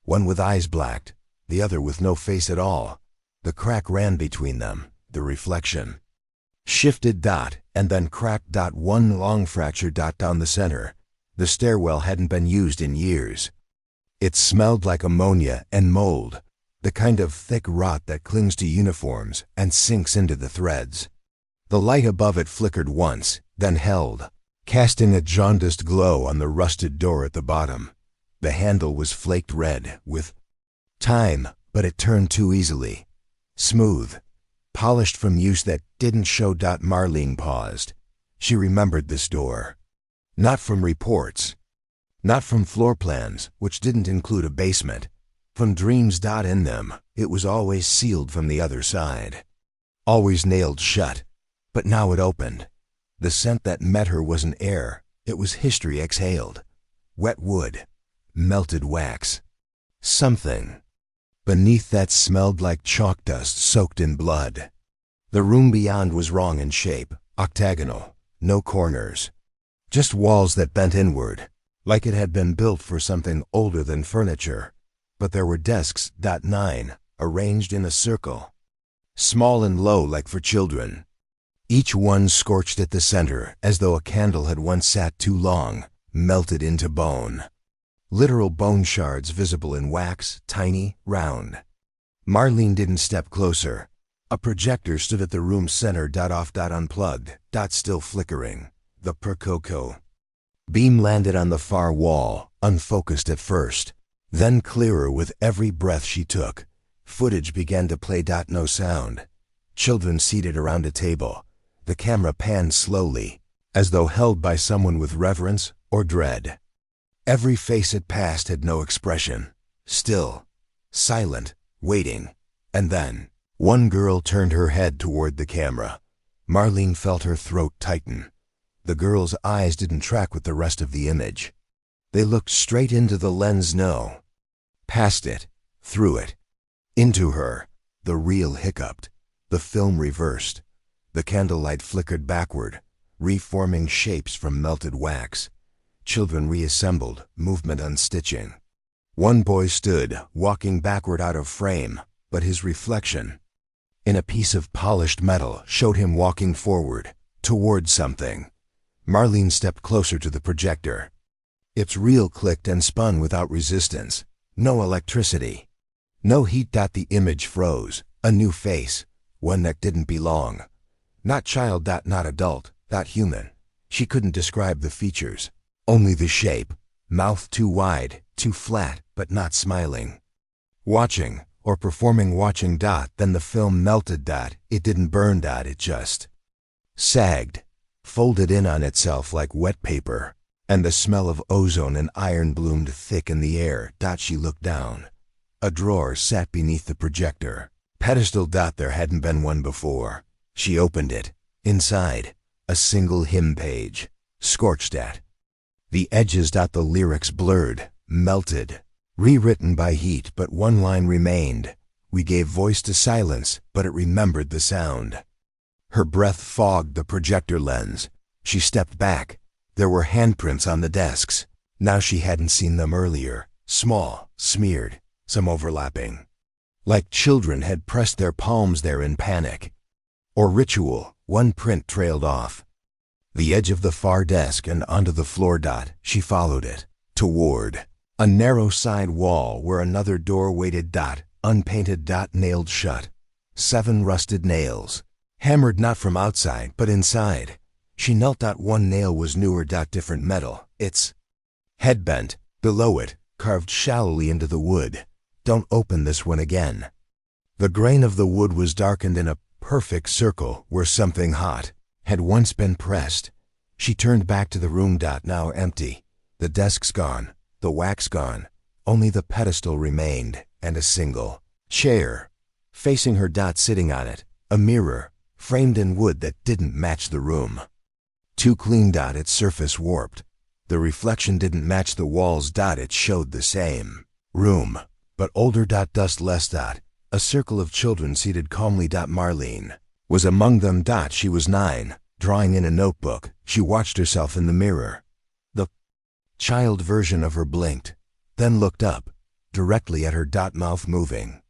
One with eyes blacked, the other with no face at all. The crack ran between them. The reflection shifted. And then cracked. One long fracture. Down the center. The stairwell hadn't been used in years. It smelled like ammonia and mold, the kind of thick rot that clings to uniforms and sinks into the threads. The light above it flickered once, then held, casting a jaundiced glow on the rusted door at the bottom. The handle was flaked red with time, but it turned too easily. Smooth, polished from use that didn't show. Marlene paused. She remembered this door. Not from reports. Not from floor plans, which didn't include a basement. From dreams. In them, it was always sealed from the other side. Always nailed shut. But now it opened. The scent that met her wasn't air. It was history exhaled. Wet wood. Melted wax. Something beneath that smelled like chalk dust soaked in blood. The room beyond was wrong in shape. Octagonal. No corners. Just walls that bent inward, like it had been built for something older than furniture. But there were desks. 9, arranged in a circle. Small and low like for children. Each one scorched at the center, as though a candle had once sat too long, melted into bone. Literal bone shards visible in wax, tiny, round. Marlene didn't step closer. A projector stood at the room's center. Off. Unplugged. Still flickering. The percoco beam landed on the far wall, unfocused at first, then clearer with every breath she took. Footage began to play. No sound. Children seated around a table. The camera panned slowly, as though held by someone with reverence or dread. Every face it passed had no expression. Still, silent, waiting. And then, one girl turned her head toward the camera. Marlene felt her throat tighten. The girl's eyes didn't track with the rest of the image. They looked straight into the lens, no. Past it, through it, into her. The reel hiccuped. The film reversed. The candlelight flickered backward, reforming shapes from melted wax. Children reassembled, movement unstitching. One boy stood, walking backward out of frame, but his reflection, in a piece of polished metal, showed him walking forward, toward something. Marlene stepped closer to the projector. Its reel clicked and spun without resistance. No electricity. No heat. The image froze. A new face. One that didn't belong. Not child. Not adult. Not human. She couldn't describe the features. Only the shape. Mouth too wide, too flat, but not smiling. Watching, or performing watching. Then the film melted. It didn't burn. It just sagged. Folded in on itself like wet paper. And the smell of ozone and iron bloomed thick in the air. She looked down. A drawer sat beneath the projector. Pedestal. There hadn't been one before. She opened it. Inside, a single hymn page. Scorched at the edges. The lyrics blurred, melted, rewritten by heat, but one line remained. We gave voice to silence, but it remembered the sound. Her breath fogged the projector lens. She stepped back. There were handprints on the desks. Now she hadn't seen them earlier. Small, smeared, some overlapping. Like children had pressed their palms there in panic. Or ritual. One print trailed off the edge of the far desk and onto the floor. She followed it. Toward a narrow side wall where another door waited. Unpainted. Nailed shut. 7 rusted nails. Hammered not from outside, but inside. She knelt. One nail was newer. Different metal. Its head bent. Below it, carved shallowly into the wood. Don't open this one again. The grain of the wood was darkened in a perfect circle where something hot had once been pressed. She turned back to the room. Now empty. The desk's gone. The wax gone. Only the pedestal remained, and a single chair. Facing her. Sitting on it, a mirror, framed in wood that didn't match the room. Too clean. Its surface warped. The reflection didn't match the walls. It showed the same room, but older. Dust less. A circle of children seated calmly. Marlene was among them. She was 9, drawing in a notebook. She watched herself in the mirror. The child version of her blinked, then looked up, directly at her. Mouth moving,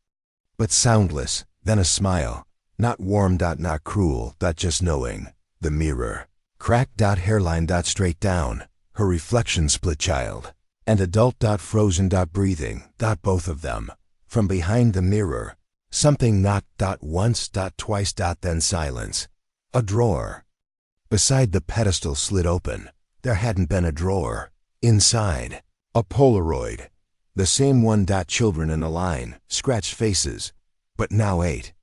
but soundless. Then a smile. Not warm. Not cruel. Just knowing. The mirror. Cracked. Hairline. Straight down. Her reflection. Split child and adult. Frozen. Breathing. Both of them. From behind the mirror. Something knocked. Once. Twice. Then silence. A drawer beside the pedestal slid open. There hadn't been a drawer. Inside, a Polaroid. The same one. Children in a line. Scratched faces. But now 8.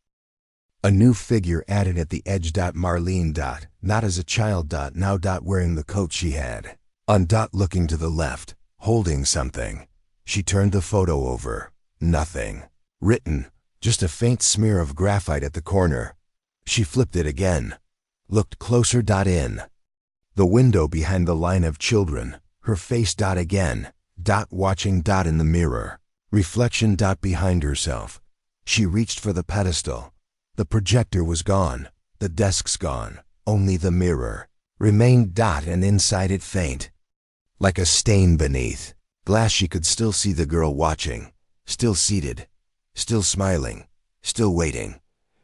A new figure added at the edge. Marlene. Not as a child. Now. Wearing the coat she had on. Looking to the left, holding something. She turned the photo over. Nothing written. Just a faint smear of graphite at the corner. She flipped it again. Looked closer. In the window behind the line of children. Her face. Again. Watching. In the mirror. Reflection. Behind herself. She reached for the pedestal. The projector was gone. The desk's gone. Only the mirror remained. And inside it faint, like a stain beneath glass. She could still see the girl watching. Still seated. Still smiling. Still waiting.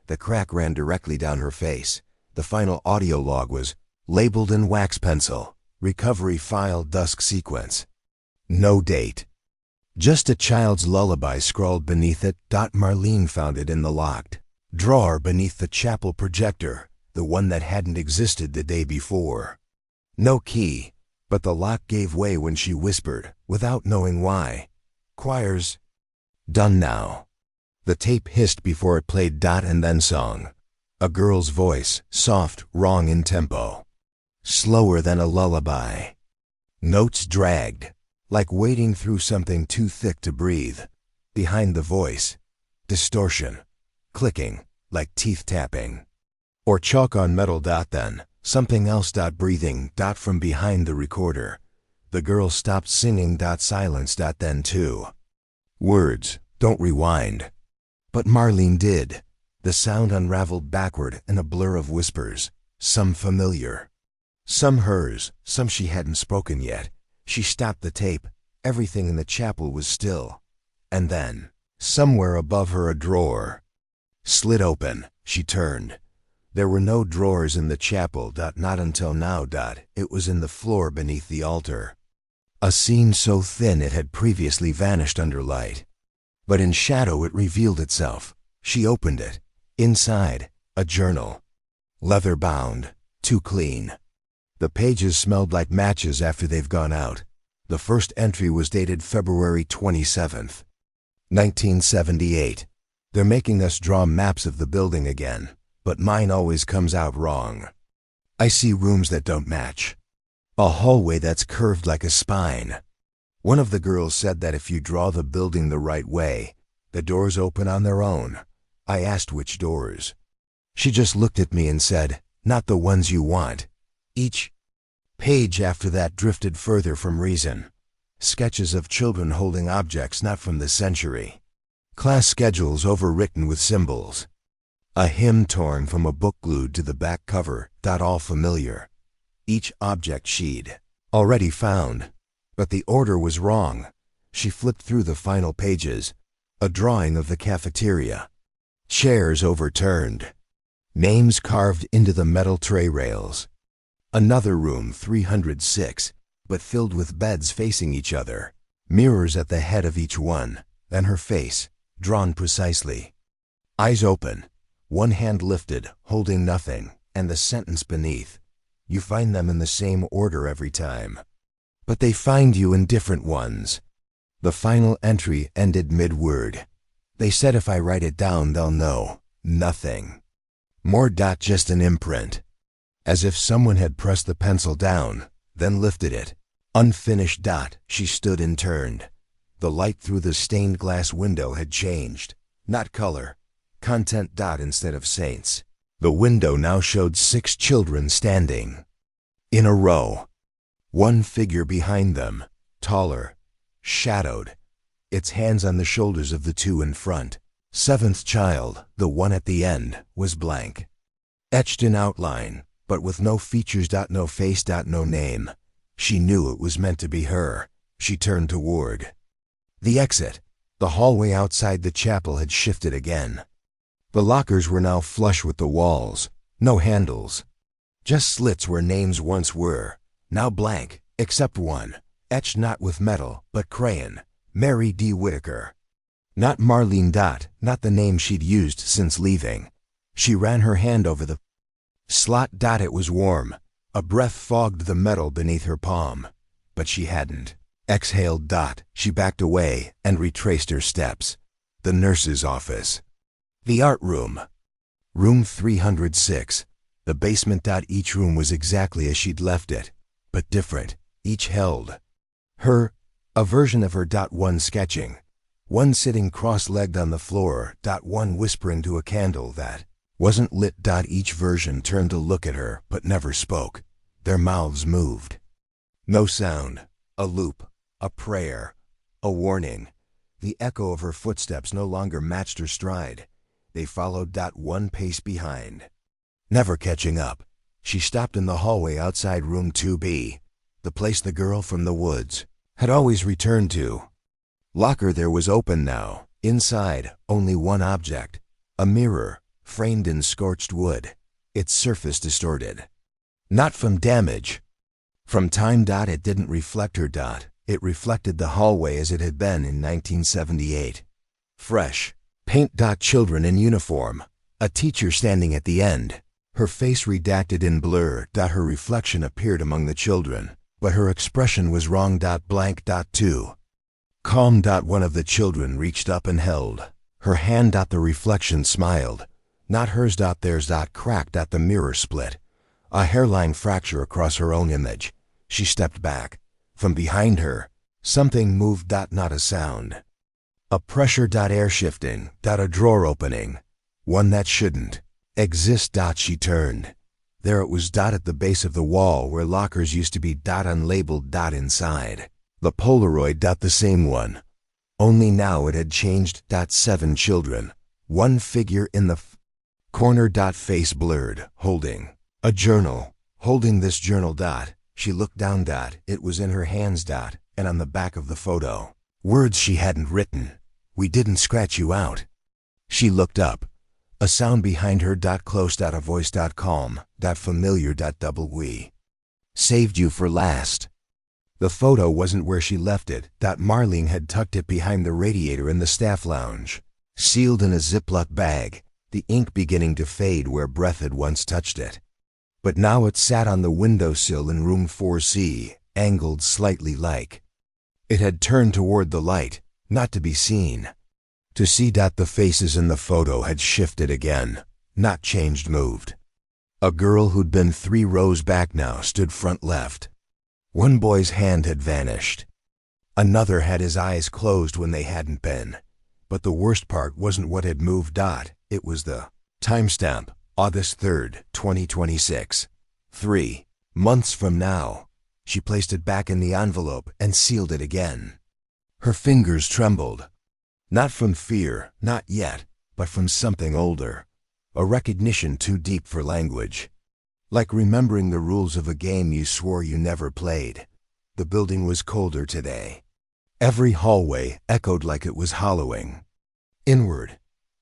The crack ran directly down her face. The final audio log was labeled in wax pencil. Recovery file. Dusk sequence. No date. Just a child's lullaby scrawled beneath it. Marlene found it in the locked drawer beneath the chapel projector, the one that hadn't existed the day before. No key, but the lock gave way when she whispered, without knowing why. Choirs. Done now. The tape hissed before it played. And then song. A girl's voice, soft, wrong in tempo. Slower than a lullaby. Notes dragged, like wading through something too thick to breathe. Behind the voice, distortion. clicking, like teeth tapping. Or chalk on metal. Then, something else. Breathing. From behind the recorder. The girl stopped singing. Silence. Then two words. Don't rewind. But Marlene did. The sound unraveled backward in a blur of whispers, some familiar. Some hers, some she hadn't spoken yet. She stopped the tape. Everything in the chapel was still. And then, somewhere above her, a drawer slid open. She turned. There were no drawers in the chapel. Not until now. It was in the floor beneath the altar. A scene so thin it had previously vanished under light. But in shadow it revealed itself. She opened it. Inside, a journal. Leather-bound, too clean. The pages smelled like matches after they've gone out. The first entry was dated February 27th, 1978. They're making us draw maps of the building again, but mine always comes out wrong. I see rooms that don't match. A hallway that's curved like a spine. One of the girls said that if you draw the building the right way, the doors open on their own. I asked which doors. She just looked at me and said, not the ones you want. Each page after that drifted further from reason. Sketches of children holding objects not from the century. Class schedules overwritten with symbols. A hymn torn from a book glued to the back cover. All familiar. Each object she'd already found. But the order was wrong. She flipped through the final pages. A drawing of the cafeteria. Chairs overturned. Names carved into the metal tray rails. Another room, 306, but filled with beds facing each other. Mirrors at the head of each one. Then her face, drawn precisely. Eyes open. One hand lifted, holding nothing, and the sentence beneath. You find them in the same order every time. But they find you in different ones. The final entry ended mid-word. They said if I write it down, they'll know. Nothing. More. Just an imprint. As if someone had pressed the pencil down, then lifted it. Unfinished. She stood and turned. The light through the stained glass window had changed. Not color. Content. Instead of saints. The window now showed 6 children standing. In a row. One figure behind them, taller, shadowed, its hands on the shoulders of the 2 in front. 7th child, the one at the end, was blank. Etched in outline, but with no features. No face. No name. She knew it was meant to be her. She turned toward the exit. The hallway outside the chapel had shifted again. The lockers were now flush with the walls. No handles. Just slits where names once were. Now blank, except one, etched not with metal, but crayon. Mary D. Whitaker. Not Marlene. Not the name she'd used since leaving. She ran her hand over the slot. It was warm. A breath fogged the metal beneath her palm. But she hadn't. Exhaled. She backed away and retraced her steps. The nurse's office. The art room. Room 306. The basement. Each room was exactly as she'd left it. But different. Each held a version of her. One sketching. One sitting cross-legged on the floor. One whispering to a candle that wasn't lit. Each version turned to look at her, but never spoke. Their mouths moved. No sound. A loop. A prayer. A warning. The echo of her footsteps no longer matched her stride. They followed. One pace behind. Never catching up. She stopped in the hallway outside room 2B, the place the girl from the woods had always returned to. Locker there was open now. Inside, only one object. A mirror, framed in scorched wood. Its surface distorted. Not from damage. From time. It didn't reflect her. It reflected the hallway as it had been in 1978. Fresh. Paint. Children in uniform. A teacher standing at the end. Her face redacted in blur. Her reflection appeared among the children, but her expression was wrong. Blank. Too calm. One of the children reached up and held her hand. The reflection smiled. Not hers. Theirs. Cracked. The mirror split. A hairline fracture across her own image. She stepped back. From behind her, something moved. Not a sound. A pressure. Air shifting. A drawer opening. One that shouldn't exist. She turned. There it was. At the base of the wall where lockers used to be. Unlabeled. Inside. The Polaroid. The same one. Only now it had changed. 7 children. One figure in the corner. Face blurred. Holding a journal. Holding this journal. She looked down. It was in her hands. And on the back of the photo, words she hadn't written. We didn't scratch you out. She looked up. A sound behind her. Close. A voice. Calm. Familiar. Double. We saved you for last. The photo wasn't where she left it. Marlene had tucked it behind the radiator in the staff lounge, sealed in a Ziploc bag, the ink beginning to fade where breath had once touched it. But now it sat on the windowsill in room 4C, angled slightly like it had turned toward the light, not to be seen. To see. The faces in the photo had shifted again, not changed, moved. A girl who'd been 3 rows back now stood front left. One boy's hand had vanished. Another had his eyes closed when they hadn't been. But the worst part wasn't what had moved. It was the timestamp, August 3rd, 2026. 3 months from now. She placed it back in the envelope and sealed it again. Her fingers trembled. Not from fear, not yet, but from something older. A recognition too deep for language. Like remembering the rules of a game you swore you never played. The building was colder today. Every hallway echoed like it was hollowing inward.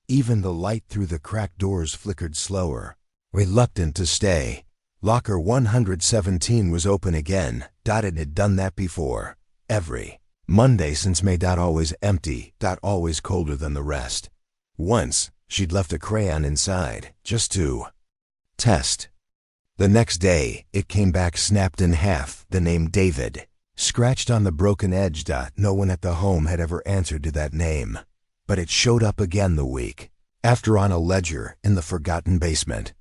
Even the light through the cracked doors flickered slower, reluctant to stay. Locker 117 was open again. It had done that before. Every Monday since May. Always empty. Always colder than the rest. Once, she'd left a crayon inside, just to test. The next day, it came back snapped in half, the name David, scratched on the broken edge. No one at the home had ever answered to that name. But it showed up again the week after on a ledger in the forgotten basement.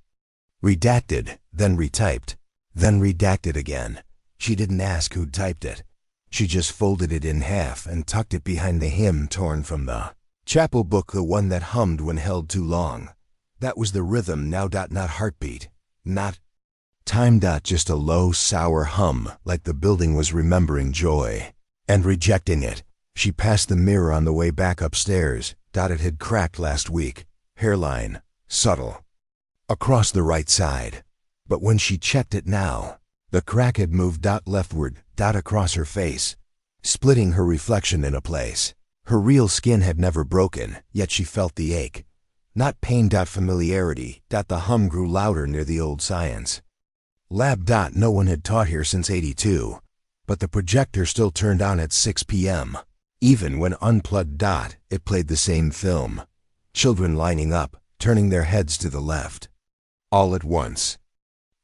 Redacted, then retyped, then redacted again. She didn't ask who'd typed it. She just folded it in half and tucked it behind the hymn torn from the chapel book, the one that hummed when held too long. That was the rhythm now. Not heartbeat, not time. Just a low, sour hum, like the building was remembering joy and rejecting it. She passed the mirror on the way back upstairs. It had cracked last week, hairline, subtle, across the right side. But when she checked it now, the crack had moved leftward, across her face, splitting her reflection in a place. Her real skin had never broken, yet she felt the ache. Not pain. Familiarity. The hum grew louder near the old science lab. No one had taught here since '82, but the projector still turned on at 6 p.m. Even when unplugged. It played the same film. Children lining up, turning their heads to the left. All at once.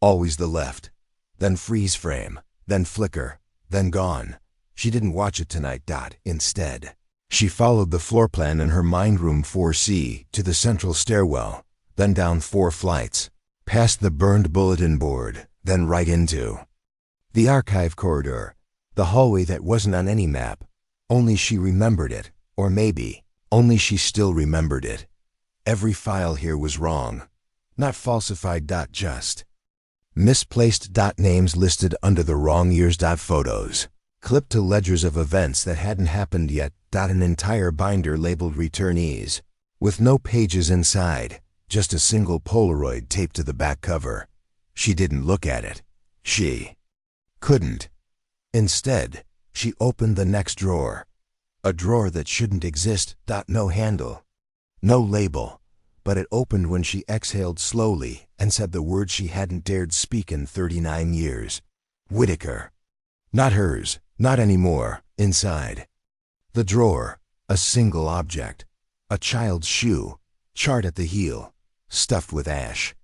Always the left. Then freeze frame, then flicker, then gone. She didn't watch it tonight. Instead, she followed the floor plan in her mind, room 4C, to the central stairwell, then down 4 flights, past the burned bulletin board, then right into the archive corridor, the hallway that wasn't on any map. Only she remembered it, or maybe only she still remembered it. Every file here was wrong. Not falsified. Just misplaced. Names listed under the wrong years. Photos clipped to ledgers of events that hadn't happened yet. An entire binder labeled returnees, with no pages inside, just a single Polaroid taped to the back cover. She didn't look at it. She couldn't. Instead, she opened the next drawer. A drawer that shouldn't exist. No handle, no label, but it opened when she exhaled slowly and said the word she hadn't dared speak in 39 years. Whitaker. Not hers, not anymore. Inside the drawer, a single object. A child's shoe, charred at the heel, stuffed with ash.